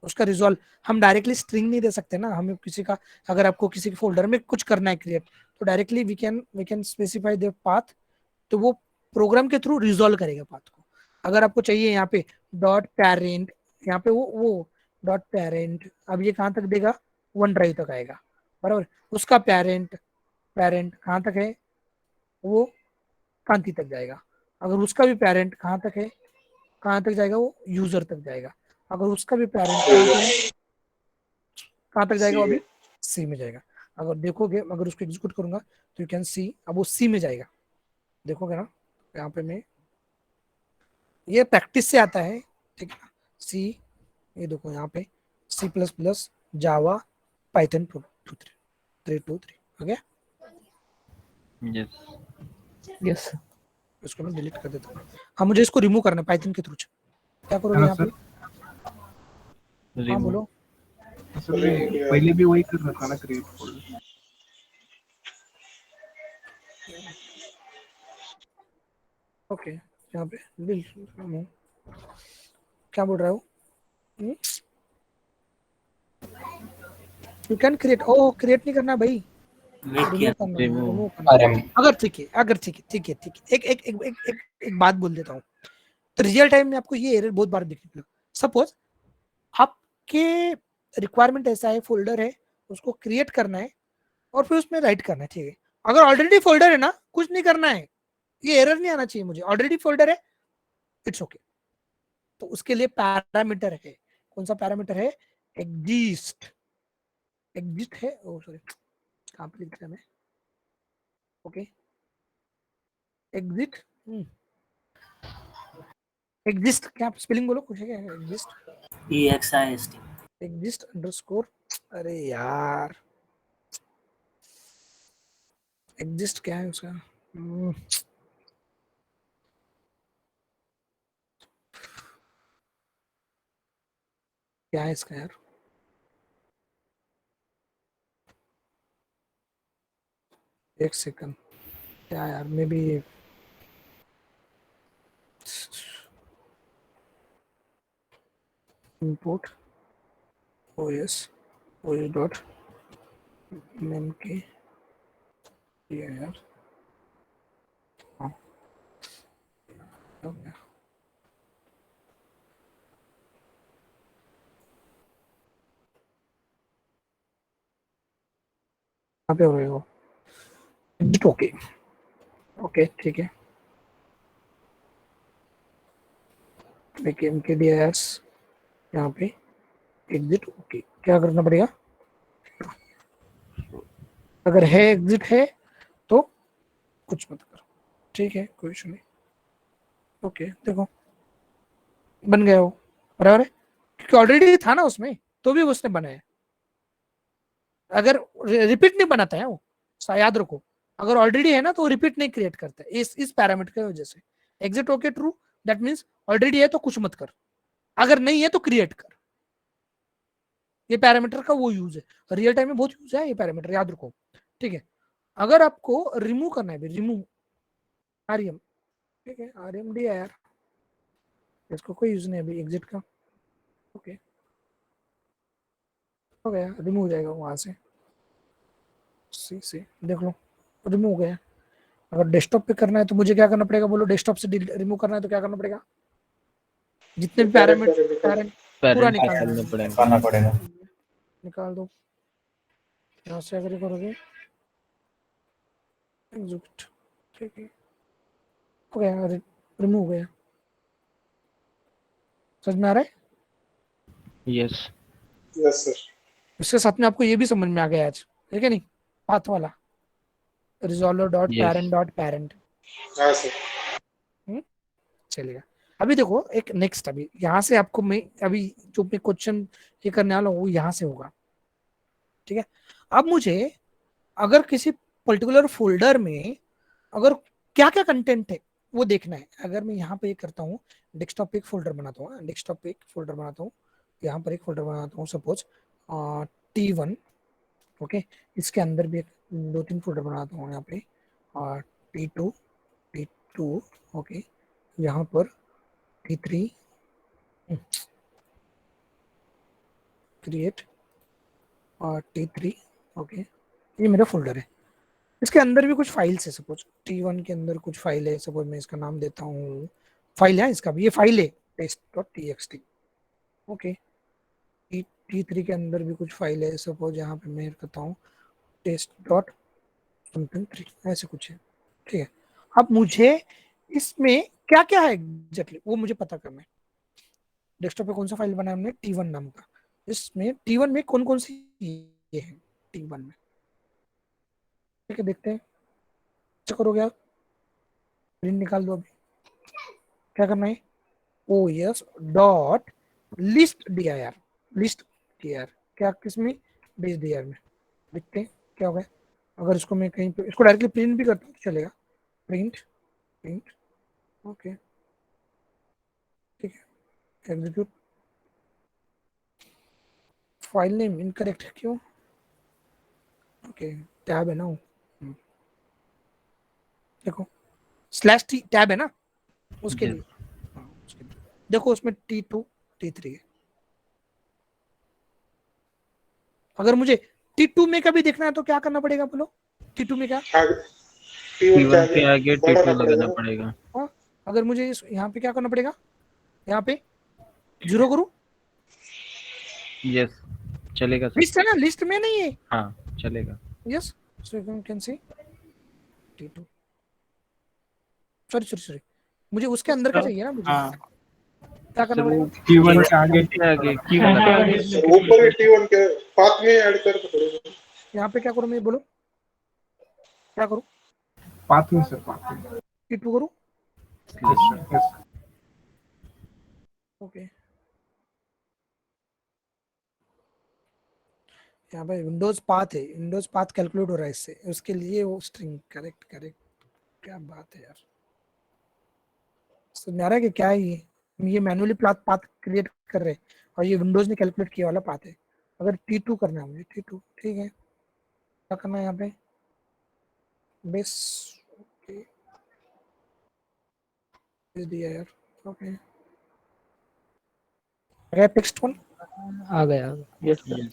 उसका रिजॉल्व हम डायरेक्टली स्ट्रिंग नहीं दे सकते ना, हमें किसी का, अगर आपको किसी के फोल्डर में कुछ करना है क्रिएट, तो directly we can specify the path, तो वो प्रोग्राम के थ्रू रिजॉल्व करेगा पाथ को। अगर आपको चाहिए यहाँ पे डॉट पेरेंट, यहाँ पे वो डॉट पेरेंट, अब ये कहाँ तक देगा, वन ड्राइव तक आएगा, बराबर। उसका पेरेंट कहाँ तक है, वो कांति तक जाएगा। अगर उसका भी पेरेंट कहाँ तक है, कहाँ तक जाएगा, वो यूजर तक जाएगा। अगर उसका भी पेरेंट कहाँ तक जाएगा, वो अभी सी में जाएगा। अगर देखोगे, अगर उसको एग्जीक्यूट करूंगा तो यू कैन सी, अब वो सी में जाएगा, देखोगे ना यहाँ पे मैं, ये प्रैक्टिस से आता है, ठीक है ना। सी, ये देखो यहाँ पे C++, जावा, पाइथन 323, ओके। यस यस इसको मैं डिलीट कर देता हूँ। हाँ, मुझे इसको रिमूव करना है पाइथन के थ्रू। क्या करोगे हाँ यहाँ पे? हाँ बोलो। सर मैं पहले भी वही कर रहा था ना, क्रिएट फोल्डर। ओके, यहाँ पे क्या बोल रहा हो? यू कैन क्रिएट, ओ क्रिएट नहीं करना भाई, रिमूव करना है, रिमूव करना। अगर ठीक है, एक बात बोल देता हूँ, तो रियल टाइम में आपको ये एरर बहुत बार दिखने लगा। सपोज आपके रिक्वायरमेंट ऐसा है, फोल्डर है, उसको क्रिएट करना है और फिर उसमें राइट करना है, ठीक है। अगर ऑलरेडी फोल्डर है ना, कुछ नहीं करना है, ये एरर नहीं आना चाहिए मुझे, ऑलरेडी फोल्डर है, इट्स ओके। तो उसके लिए पैरामीटर है, कौन सा पैरामीटर है? एग्जिस्ट है, ओ सॉरी, कहाँ पे लिखा है मैं, ओके, एग्जिट, एग्जिस्ट, क्या स्पेलिंग बोलो, कुछ है क्या? एग्जिस्ट, एग्जिस्ट अंडरस्कोर, अरे यार एग्जिस्ट क्या है उसका? क्या है इसका यार? एक सेकंड, क्या यार, may be import os dot memk, ये यार, हाँ ओके। कहाँ पे हो रहे हो? ओके ओके, ठीक है। देखिए mkdirs यहाँ पे एग्जिट, ओके। क्या करना पड़ेगा? अगर है एग्जिट है तो कुछ मत करो, ठीक है, कोई इशू नहीं। ओके देखो बन गया वो, बराबर है, क्योंकि ऑलरेडी था ना उसमें, तो भी उसने बनाया। अगर रिपीट नहीं बनाता है वो, याद रखो, अगर ऑलरेडी है ना तो रिपीट नहीं क्रिएट करता है, इस पैरामीटर की वजह से। Exit okay true, that means already है तो कुछ मत कर, अगर नहीं है तो क्रिएट कर। ये पैरामीटर का वो यूज है, रियल टाइम में बहुत यूज है ये पैरामीटर, याद रखो, ठीक है। अगर आपको रिमूव करना है, रिमूव आरएम, ठीक है, आरएम दिया यार, इसको कोई यूज नहीं अभी एग्जिट का, ओके हो गया, रिमूव हो जाएगा वहां से, सी देख लो, रिमूव हो गया। अगर डेस्कटॉप पे करना है तो मुझे क्या करना पड़ेगा बोलो? डेस्कटॉप से रिमूव करना है तो क्या करना पड़ेगा? जितने भी पैरामीटर पूरा निकालना पड़ेगा, निकाल दो यहाँ से। अगर करोगे एग्जीक्यूट, ठीक है, हो गया, रिमूव हो गया। समझ में आ रहा है? Yes yes sir. इसके साथ में आपको ये भी समझ में आ गया आज, ठीक है नहीं, पाथ वाला, रिजॉल्वर डॉट पैरेंट। हाँ सर। चलेगा। अभी देखो एक नेक्स्ट, अभी यहाँ से आपको मैं अभी जो मैं क्वेश्चन ये करने वाला हूँ वो यहाँ से होगा, ठीक है। अब मुझे अगर किसी पर्टिकुलर फोल्डर में अगर क्या क्या कंटेंट है वो देखना है। अगर मैं यहाँ पे ये करता हूँ, डेस्कटॉप पे एक फोल्डर बनाता हूँ, डेस्कटॉप पे एक फोल्डर बनाता हूँ, यहाँ पर एक फोल्डर बनाता हूँ सपोज T1, ओके। इसके अंदर भी एक 2-3 फोल्डर बनाता हूँ यहाँ पे, और T2, ओके, यहाँ पर T3, क्रिएट और T3 ओके, ये मेरा फोल्डर है। इसके अंदर भी कुछ फाइल्स है, सपोज T1 के अंदर कुछ फाइल है, सपोज मैं इसका नाम देता हूँ फाइल है, इसका भी ये फाइल है test.txt ओके। T3 के अंदर भी कुछ फाइल है, सपोज यहाँ पे मैं करता हूँ test.3 ऐसे कुछ है, ठीक है। अब मुझे इसमें क्या क्या है एग्जैक्टली वो मुझे पता करना है। डेस्कटॉप पे कौन सा फाइल बनाया हमने, T1 नाम का। इसमें T1 में कौन कौन सी ये है T1 में, ठीक है, देखते हैं। क्या करोगे आप, प्रिंट निकाल दो। अभी क्या करना है, OS dot list dir, list dir क्या किसमें, बेस dir में। देखते हैं क्या होगा। अगर इसको मैं कहीं पे इसको डायरेक्टली प्रिंट भी करता हूँ तो चलेगा, प्रिंट प्रिंट ओके, ठीक है। एग्जीक्यूट, फाइल नेम इनकरेक्ट है क्यों, ओके टैब है ना वो, देखो /t टैब है ना उसके लिए, उसके लिए देखो उसमें T2 T3 है। अगर मुझे T2 में कभी देखना है तो क्या करना पड़ेगा बोलो, T2 में क्या, T1 के आगे T2 लगाना पड़ेगा। हाँ अगर मुझे यहाँ पे क्या करना पड़ेगा, यहाँ पे 0 करूँ, यस चलेगा सर। लिस्ट है ना, लिस्ट में नहीं है, हाँ चलेगा। Yes so you can see T2 sorry मुझे उसके अंदर का चाहिए ना मुझे, क्या करना पड़ेगा, T1 के आगे की लगाना ऊपर ही T1 के पाथ में ऐड करके पड़ेगा। यहाँ पे क्या करूँ मैं, बोलो क्या करूँ, पाथ में सर, पाथ में T2 करूँ यस ओके। यहाँ पे विंडोज पाथ है, विंडोज पाथ कैलकुलेट हो रहा है इससे, उसके लिए वो स्ट्रिंग करेक्ट, क्या बात है यार, समझ आ रहा है कि क्या है ये मैनुअली पाथ क्रिएट कर रहे हैं और ये विंडोज ने कैलकुलेट किया वाला पाथ है। अगर T2 करना है मुझे T2, ठीक है, क्या करना है यहाँ पे, बेस ओके दिया यार ओके, टेक्स्ट वन आ गया। Yes sir.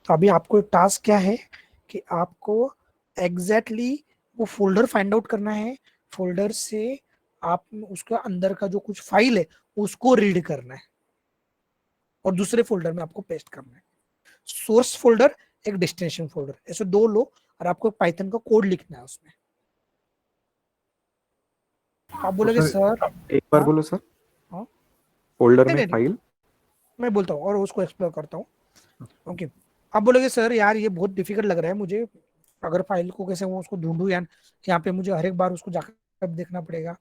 तो अभी आपको टास्क क्या है कि आपको एग्जैक्टली वो फोल्डर फाइंड आउट करना है, फोल्डर से आप उसके अंदर का जो कुछ फाइल है उसको रीड करना है और दूसरे फोल्डर में आपको पेस्ट करना है। सोर्स फोल्डर एक डेस्टिनेशन फोल्डर, ऐसे दो लो और आपको पाइथन का कोड लिखना है उसमें। आप बोलोगे सर एक बार बोलो सर, हाँ फोल्डर में फाइल, मैं बोलता हूँ और उसको एक्सप्लोर करता हूँ ओके। आप बोलोगे सर यार ये बहुत डिफिकल्ट लग रहा है मुझे, अगर फाइल को कैसे वो उसको ढूंढूं यार, यहाँ पे मुझे हर एक बार उसको जाकर देखना पड़ेगा।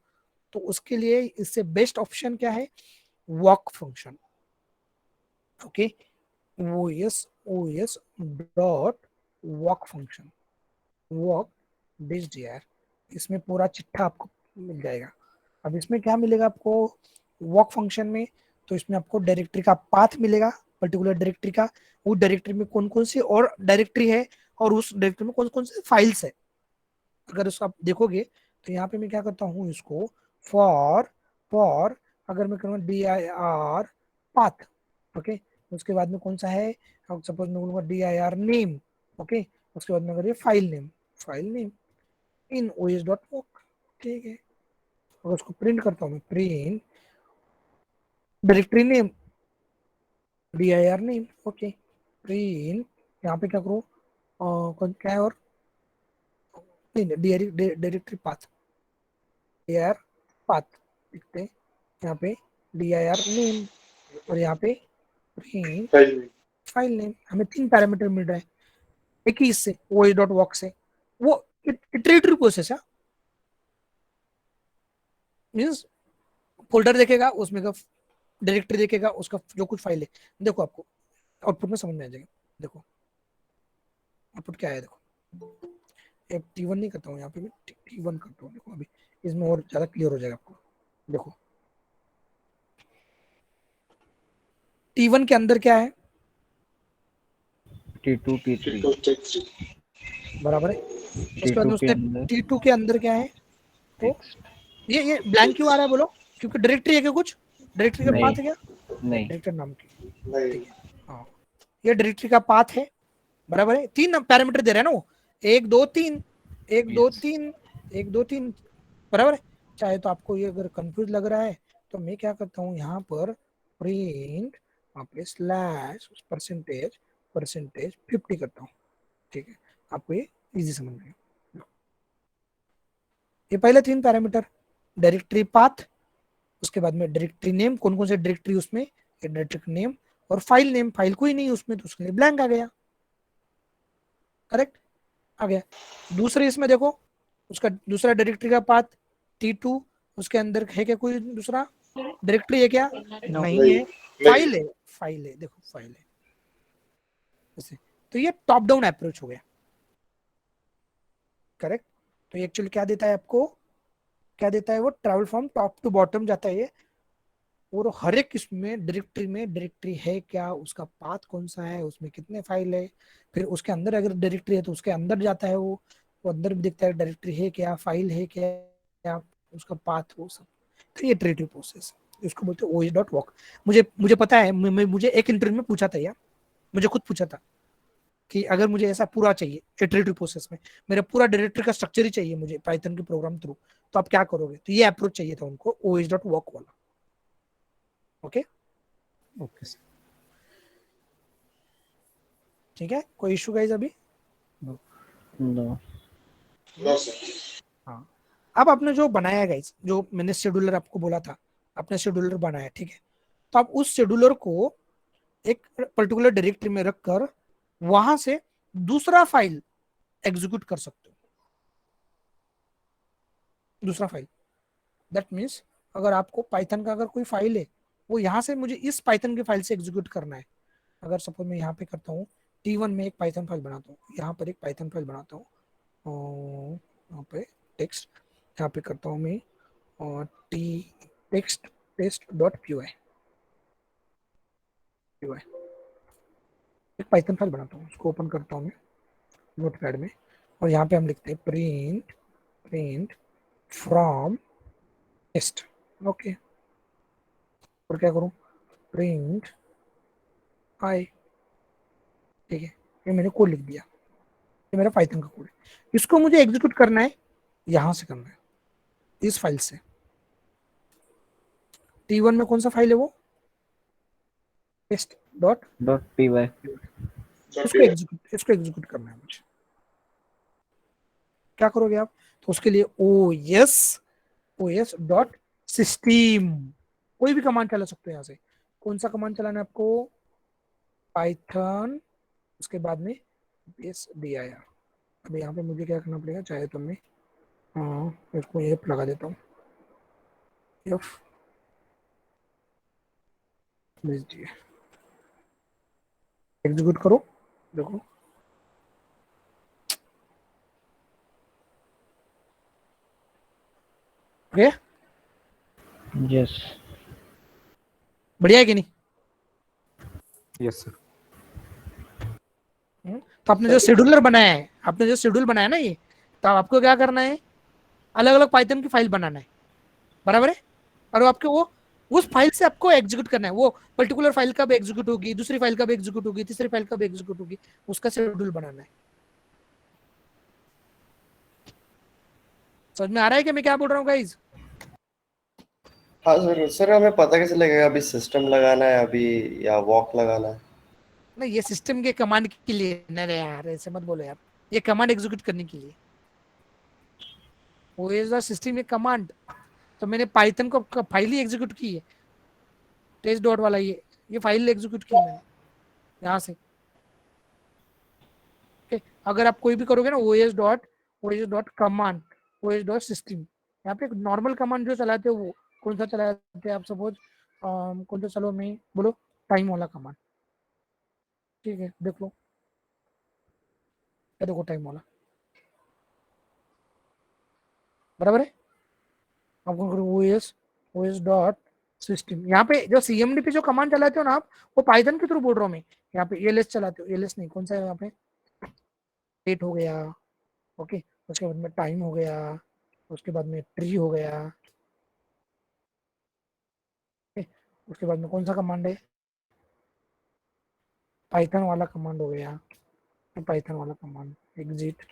तो उसके लिए इससे बेस्ट ऑप्शन क्या है, walk function okay, OS dot walk function, walk base dir, इसमें पूरा चिट्ठा आपको मिल जाएगा। अब इसमें क्या मिलेगा आपको वॉक फंक्शन में, तो इसमें आपको डायरेक्टरी का पाथ मिलेगा, पर्टिकुलर डायरेक्टरी का, वो डायरेक्टरी में कौन कौन सी और डायरेक्टरी है और उस डायरेक्टरी में कौन कौन से फाइल्स है। अगर उसको आप देखोगे तो यहाँ पे मैं क्या करता हूँ, इसको फॉर अगर मैं करूँगा dir पाथ ओके, उसके बाद में कौन सा है, सपोज मैं बोलूँगा dir नेम ओके, उसके बाद में अगर ये फाइल नेम इन os.walk, ठीक है। अगर उसको प्रिंट करता हूँ मैं, print directory name dir name okay, print यहाँ पे क्या करूँ क्या है और डायरेक्टरी पाथ dir पाथ लिखते हैं यहाँ पे dir नेम और यहाँ पे प्रिंट फाइल नेम। हमें 3 पैरामीटर मिल रहा है एक ही इससे os.walk से, वो इटरेटिव प्रोसेस है, मींस फोल्डर देखेगा उसमें का डायरेक्टरी देखेगा उसका जो कुछ फाइल है। देखो आपको आउटपुट में समझ में आ जाएगा, देखो आउटपुट क्या है, देखो एक T1 नहीं करता हूँ यहाँ पे मैं T1 करता हूँ, देखो अभी इसमें और ज्यादा क्लियर हो जाएगा आपको। देखो T1 के अंदर क्या है, T2 T3 बराबर है। उसके बाद उसके T2 के अंदर क्या है, तो ये ब्लैंक क्यों आ रहा है बोलो, क्योंकि डायरेक्टरी है क्या, कुछ डायरेक्टरी का पाथ है क्या, नहीं डायरेक्टर नाम की नहीं ठीक है, हाँ ये डायरेक्टरी का पाथ है, बराबर है। 3 पैरामीटर दे रहे हैं ना वो, 1 2 3 1 2 3 1 2 3, बराबर है। चाहे तो आपको ये अगर कंफ्यूज लग रहा है तो मैं क्या करता हूँ यहाँ पर प्रिंट पे स्लैश परसेंटेज परसेंटेज 50 करता हूँ, ठीक है, आपको ये इजी समझ में। ये पहले 3 पैरामीटर, डायरेक्टरी पाथ, उसके बाद में डायरेक्टरी नेम, कौन कौन से डायरेक्टरी उसमें, ये डायरेक्टरी नेम, और फाइल नेम, फाइल कोई नहीं उसमें तो उसके लिए ब्लैंक आ गया, करेक्ट आ गया। दूसरे इसमें देखो, उसका दूसरा डायरेक्टरी का पाथ T2, उसके अंदर है क्या कोई दूसरा डायरेक्टरी है क्या? नहीं है, फाइल है, फाइल है, देखो फाइल है ऐसे। तो ये टॉप डाउन अप्रोच हो गया, करेक्ट। तो ये एक्चुअली क्या देता है आपको, क्या देता है वो, travel from top to bottom जाता है ये, और हर एक इसमें डायरेक्टरी में डायरेक्टरी है क्या, उसका पाथ कौन सा है, उसमें कितने फाइल है, फिर उसके अंदर अगर डायरेक्टरी है तो उसके अंदर जाता है वो अंदर भी देखता है डायरेक्टरी है क्या, फाइल है क्या, उसका पाथ, वो सब। तो ये इटरेटिव प्रोसेस है, इसको बोलते हैं OS.walk। मुझे पता है, मुझे एक इंटरव्यू में पूछा था यार, मुझे खुद पूछा था कि अगर मुझे ऐसा पूरा चाहिए इटरेटिव प्रोसेस में, मेरा पूरा डायरेक्टरी का स्ट्रक्चर ही चाहिए मुझे पाइथन के प्रोग्राम थ्रू, तो आप क्या करोगे? तो ये अप्रोच चाहिए था उनको, OS.walk वाला। ओके ओके सर, ठीक है, कोई इशू गाइस अभी? नो। No sir. हाँ, अब आपने जो बनाया गाइस, जो मैंने शेड्यूलर आपको बोला था, आपने शेड्यूलर बनाया, ठीक है, तो आप उस शेड्यूलर को एक पर्टिकुलर डायरेक्टरी में रखकर वहां से दूसरा फाइल एग्जीक्यूट कर सकते हो, दूसरा फाइल। दैट मीन्स अगर आपको पाइथन का अगर कोई फाइल है, वो यहाँ से मुझे इस पाइथन की फाइल से एग्जीक्यूट करना है। अगर सपोज मैं यहाँ पे करता हूँ T1 में एक पाइथन फाइल बनाता हूँ, यहाँ पर एक पाइथन फाइल बनाता हूँ, और यहाँ पे टेक्स्ट, यहाँ पे करता हूँ मैं और T text test dot P Y, एक पाइथन फाइल बनाता हूँ, उसको ओपन करता हूँ मैं नोटपैड में, और यहाँ पे हम लिखते हैं print print from test. Okay, और क्या करूँ, प्रिंट आई, ठीक है, ये मैंने कोड लिख दिया, ये मेरा पाइथन का कोड है। इसको मुझे एग्जीक्यूट करना है, यहाँ से करना है, इस फाइल से। T1 में कौन सा फाइल है वो, टेस्ट डॉट py। इसको एग्जीक्यूट करना है मुझे। क्या करोगे आप? तो उसके लिए OS डॉट सिस्टम, कोई भी कमांड चला सकते हो यहाँ से। कौन सा कमांड चलाना है आपको? पाइथन, उसके बाद में dir। अब यहाँ पे मुझे क्या करना पड़ेगा, चाहे तो मैं इसको एफ लगा देता हूँ, एफ एग्जीक्यूट करो, देखो ओके, यस। बढ़िया है कि नहीं? Yes sir. तो आपने जो शेड्यूलर बनाया है, आपने जो शेड्यूल बनाया ना ये, तो आपको क्या करना है, अलग अलग पाइथन की फाइल बनाना है, बराबर है, और आपके वो उस फाइल से आपको एग्जीक्यूट करना है। वो पर्टिकुलर फाइल कब एग्जीक्यूट होगी, दूसरी फाइल कब एग्जीक्यूट होगी, तीसरी फाइल कब एग्जीक्यूट होगी, उसका शेड्यूल बनाना है। समझ में आ रहा है कि मैं क्या बोल रहा हूँ गाइस? हाँ सर। सर हमें पता कैसे लगेगा अभी सिस्टम लगाना है अभी या वॉक लगाना है? नहीं, ये सिस्टम के कमांड के लिए नहीं यार, ऐसे मत बोलो यार, ये कमांड एग्जीक्यूट करने के लिए। OS सिस्टम में कमांड, तो मैंने पाइथन को फाइल ही एग्जीक्यूट की है, टेस्ट डॉट वाला, ये फाइल एग्जीक्यूट की मैंने यहाँ से। okay? अगर आप कोई भी करोगे ना OS dot command, OS dot system, यहाँ पे एक नॉर्मल कमांड जो चलाते हो वो कौन सा चलाते हैं आप? सपोज कौन सा, चलो मैं बोलो टाइम वाला कमांड, ठीक है, देख लो, ये देखो टाइम वाला, बराबर है। आपको OS डॉट सिस्टम, यहाँ पे जो CMD पे जो कमांड चलाते हो ना आप, वो पाइथन के थ्रू बोल रहा हूँ मैं। यहाँ पे ELS चलाते हो, ELS नहीं, कौन सा है यहाँ पे, डेट हो गया, ओके, उसके बाद में टाइम हो गया, उसके बाद में ट्री हो गया, उसके बाद में कौन सा कमांड है, पाइथन वाला कमांड हो गया, पाइथन वाला कमांड एग्जिट,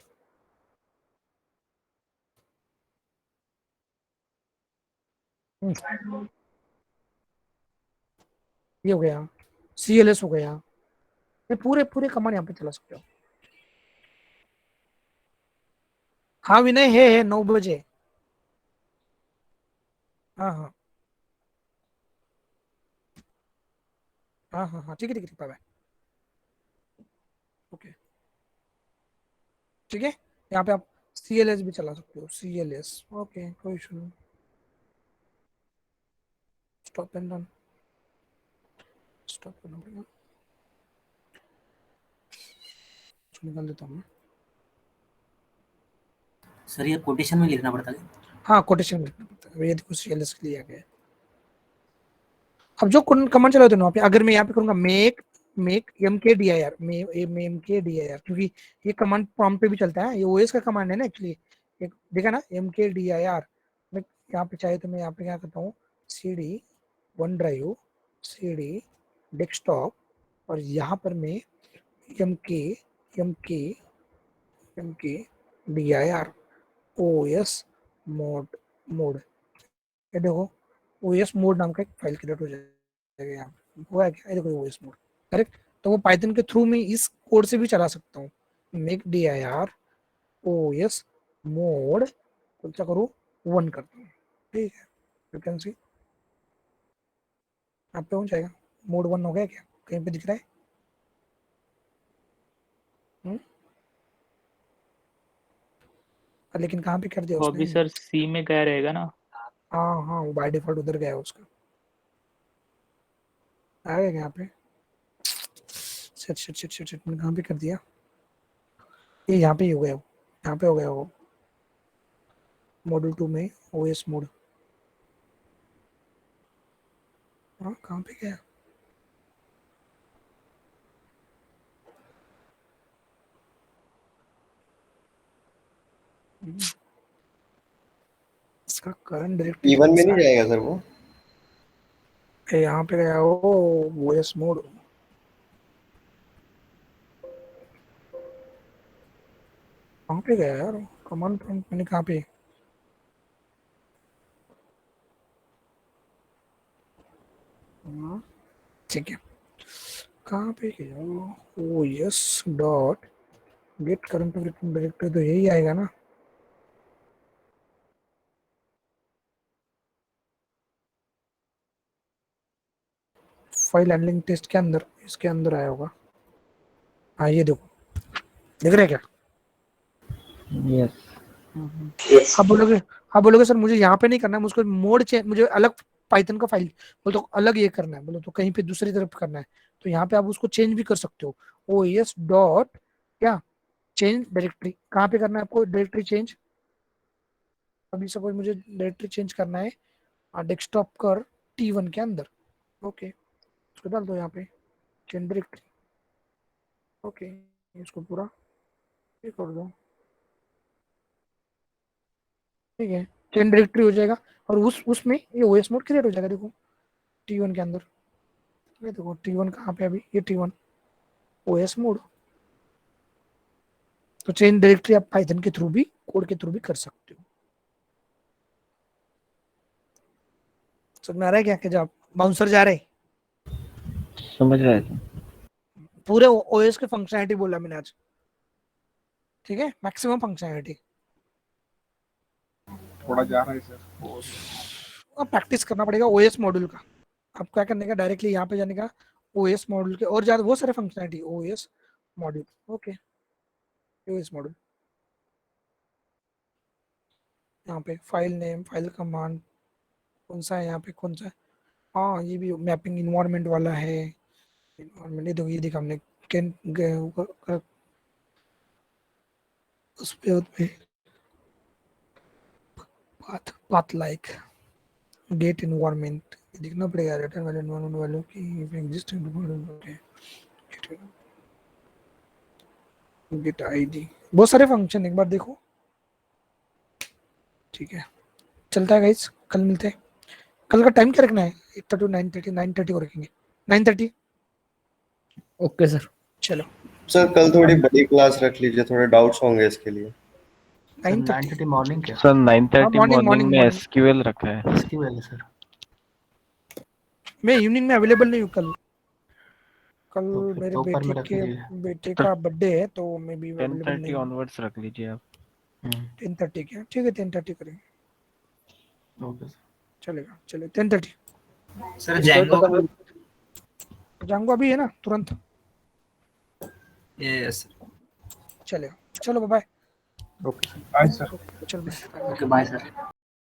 ये हो गया, CLS हो गया, ये पूरे पूरे कमांड यहाँ पे चला सकते हो। हाँ विनय है 9 बजे। हाँ हाँ हाँ हाँ हाँ, ठीक है बाय बाय। ओके ठीक है, यहाँ पे आप CLS भी चला सकते हो, CLS। ओके कोई इशू नहीं, स्टॉप एंड रन, स्टॉप करना पड़ेगा, इसको निकाल देता हूँ मैं। सर ये कोटेशन में लिखना पड़ता है? हाँ कोटेशन लिखना पड़ता है, ये देखो CLS के लिए आ गया। अब जो कमांड चला वहाँ पे, अगर मैं यहाँ पे करूंगा मेक mkdir, mkdir, क्योंकि ये कमांड प्रॉम्प्ट पे भी चलता है, ये OS का कमांड है ना एक्चुअली, एक देखा ना mkdir। मैं यहाँ पे चाहे तो मैं यहाँ पे क्या करता हूँ, cd OneDrive, cd डेस्कटॉप, और यहाँ पर मैं mkdir OS मोड, ये देखो OS मोड नाम का एक फाइल क्रिएट हो जाएगा यहाँ पे, हुआ है क्या, ये देखो OS मोड करेक्ट। तो वो पाइथन के थ्रू में इस कोड से भी चला सकता हूँ, मेक dir OS मोड, तो क्या करूँ 1 करता हूँ, ठीक है, यू कैन सी आप पे हो जाएगा, मोड 1 हो गया क्या, कहीं पे दिख रहा है? लेकिन कहाँ पे कर दिया वो उसने? अभी सर सी में क्या रहेगा ना? हाँ हाँ, वो बाय डिफॉल्ट उधर गया उसका, आ गया यहाँ पे, शिट मैंने कहाँ पे कर दिया, ये यहाँ पे ही हो गया, यहाँ पे हो गया वो मॉड्यूल 2 में OS मोड। हाँ कहाँ पे गया? इसका करंट डायरेक्टरी P1 में नहीं जाएगा सर वो? यहाँ पे गया वो OS मोड, कहाँ पे गया यार कमांड प्रॉम्प्ट, मैंने कहाँ पे, ठीक है कहाँ पे गया, OS dot gate current directory, तो यही आएगा ना, फाइल हैंडलिंग टेस्ट के अंदर, इसके अंदर आया होगा। हाँ ये देखो, देख रहे हैं क्या? यस आप बोलोगे सर मुझे यहाँ पे नहीं करना है, मुझको मोड चेंज, मुझे अलग पाइथन का फाइल बोलो तो अलग ये करना है, बोलो तो कहीं पे दूसरी तरफ करना है, तो यहाँ पे आप उसको चेंज भी कर सकते हो, OS डॉट क्या चेंज डायरेक्टरी, कहाँ पे करना है आपको डायरेक्टरी चेंज? अभी सपोज मुझे डायरेक्टरी चेंज करना है डेस्कटॉप कर T1 के अंदर, ओके इसको डाल दो यहाँ पे चेंज डायरेक्टरी, ओके इसको पूरा ये कर दो, ठीक है चेंज डायरेक्टरी हो जाएगा, और उसमें ये OS मोड क्रिएट हो जाएगा, देखो T1 के अंदर, ये देखो T1 कहाँ पे अभी, ये T1 OS मोड। तो चेंज डायरेक्टरी आप पाइथन के थ्रू भी, कोड के थ्रू भी कर सकते हो। समझ में आ रहा है क्या कि जब बाउंसर जा रहे, समझ रहे थे। पूरे OS के फंक्शनैलिटी बोला मैंने आज, ठीक है मैक्सिमम फंक्शनैलिटी, थोड़ा जा रहा है सर। अब प्रैक्टिस करना पड़ेगा OS मॉड्यूल का, आप क्या करने का डायरेक्टली यहाँ पे जाने का, OS मॉड्यूल के और ज्यादा वो सारे functionality OS module, okay OS module, यहाँ पे फाइल नेम, फाइल कमांड कौन सा है यहाँ पे, कौन सा है, हाँ ये भी मैपिंग इन्वायरमेंट वाला है, इन्वायरमेंट ये देखा हमने कैन उस पे पाथ लाइक गेट इन्वायरमेंट दिखना पड़ेगा, रिटर्न वाले इन्वायरमेंट वालों की एग्जिस्टिंग गेट आईडी, बहुत सारे फंक्शन एक बार देखो, ठीक है चलता है गाइस, कल मिलते हैं। कल का टाइम क्या रखना है, 8:30 9:30 9:30 को रखेंगे, 9:30 ओके सर। चलो सर कल थोड़ी बड़ी क्लास रख लीजिए, थोड़े डाउट्स होंगे इसके लिए। 9:30 मॉर्निंग क्या? सर 9:30 morning, मॉर्निंग में morning. एसक्यूएल रखा है। SQL है सर। मैं इवनिंग में अवेलेबल नहीं हूँ कल। कल Okay, मेरे दोपहर में रख बेटे लीजिए। का बर्थडे है तो मैं भी अवेलेबल 10:30 नहीं हूँ। ऑनवर्ड्स रख लीजिए आप। 10:30 क्या? ठीक है 10:30 करेंगे। Okay sir. चलेगा, चले 10:30। सर जैंगो का जांगो अभी है ना, तुरंत यस चलेगा। चलो बाय। Okay bye sir. चल बाय। Okay bye sir.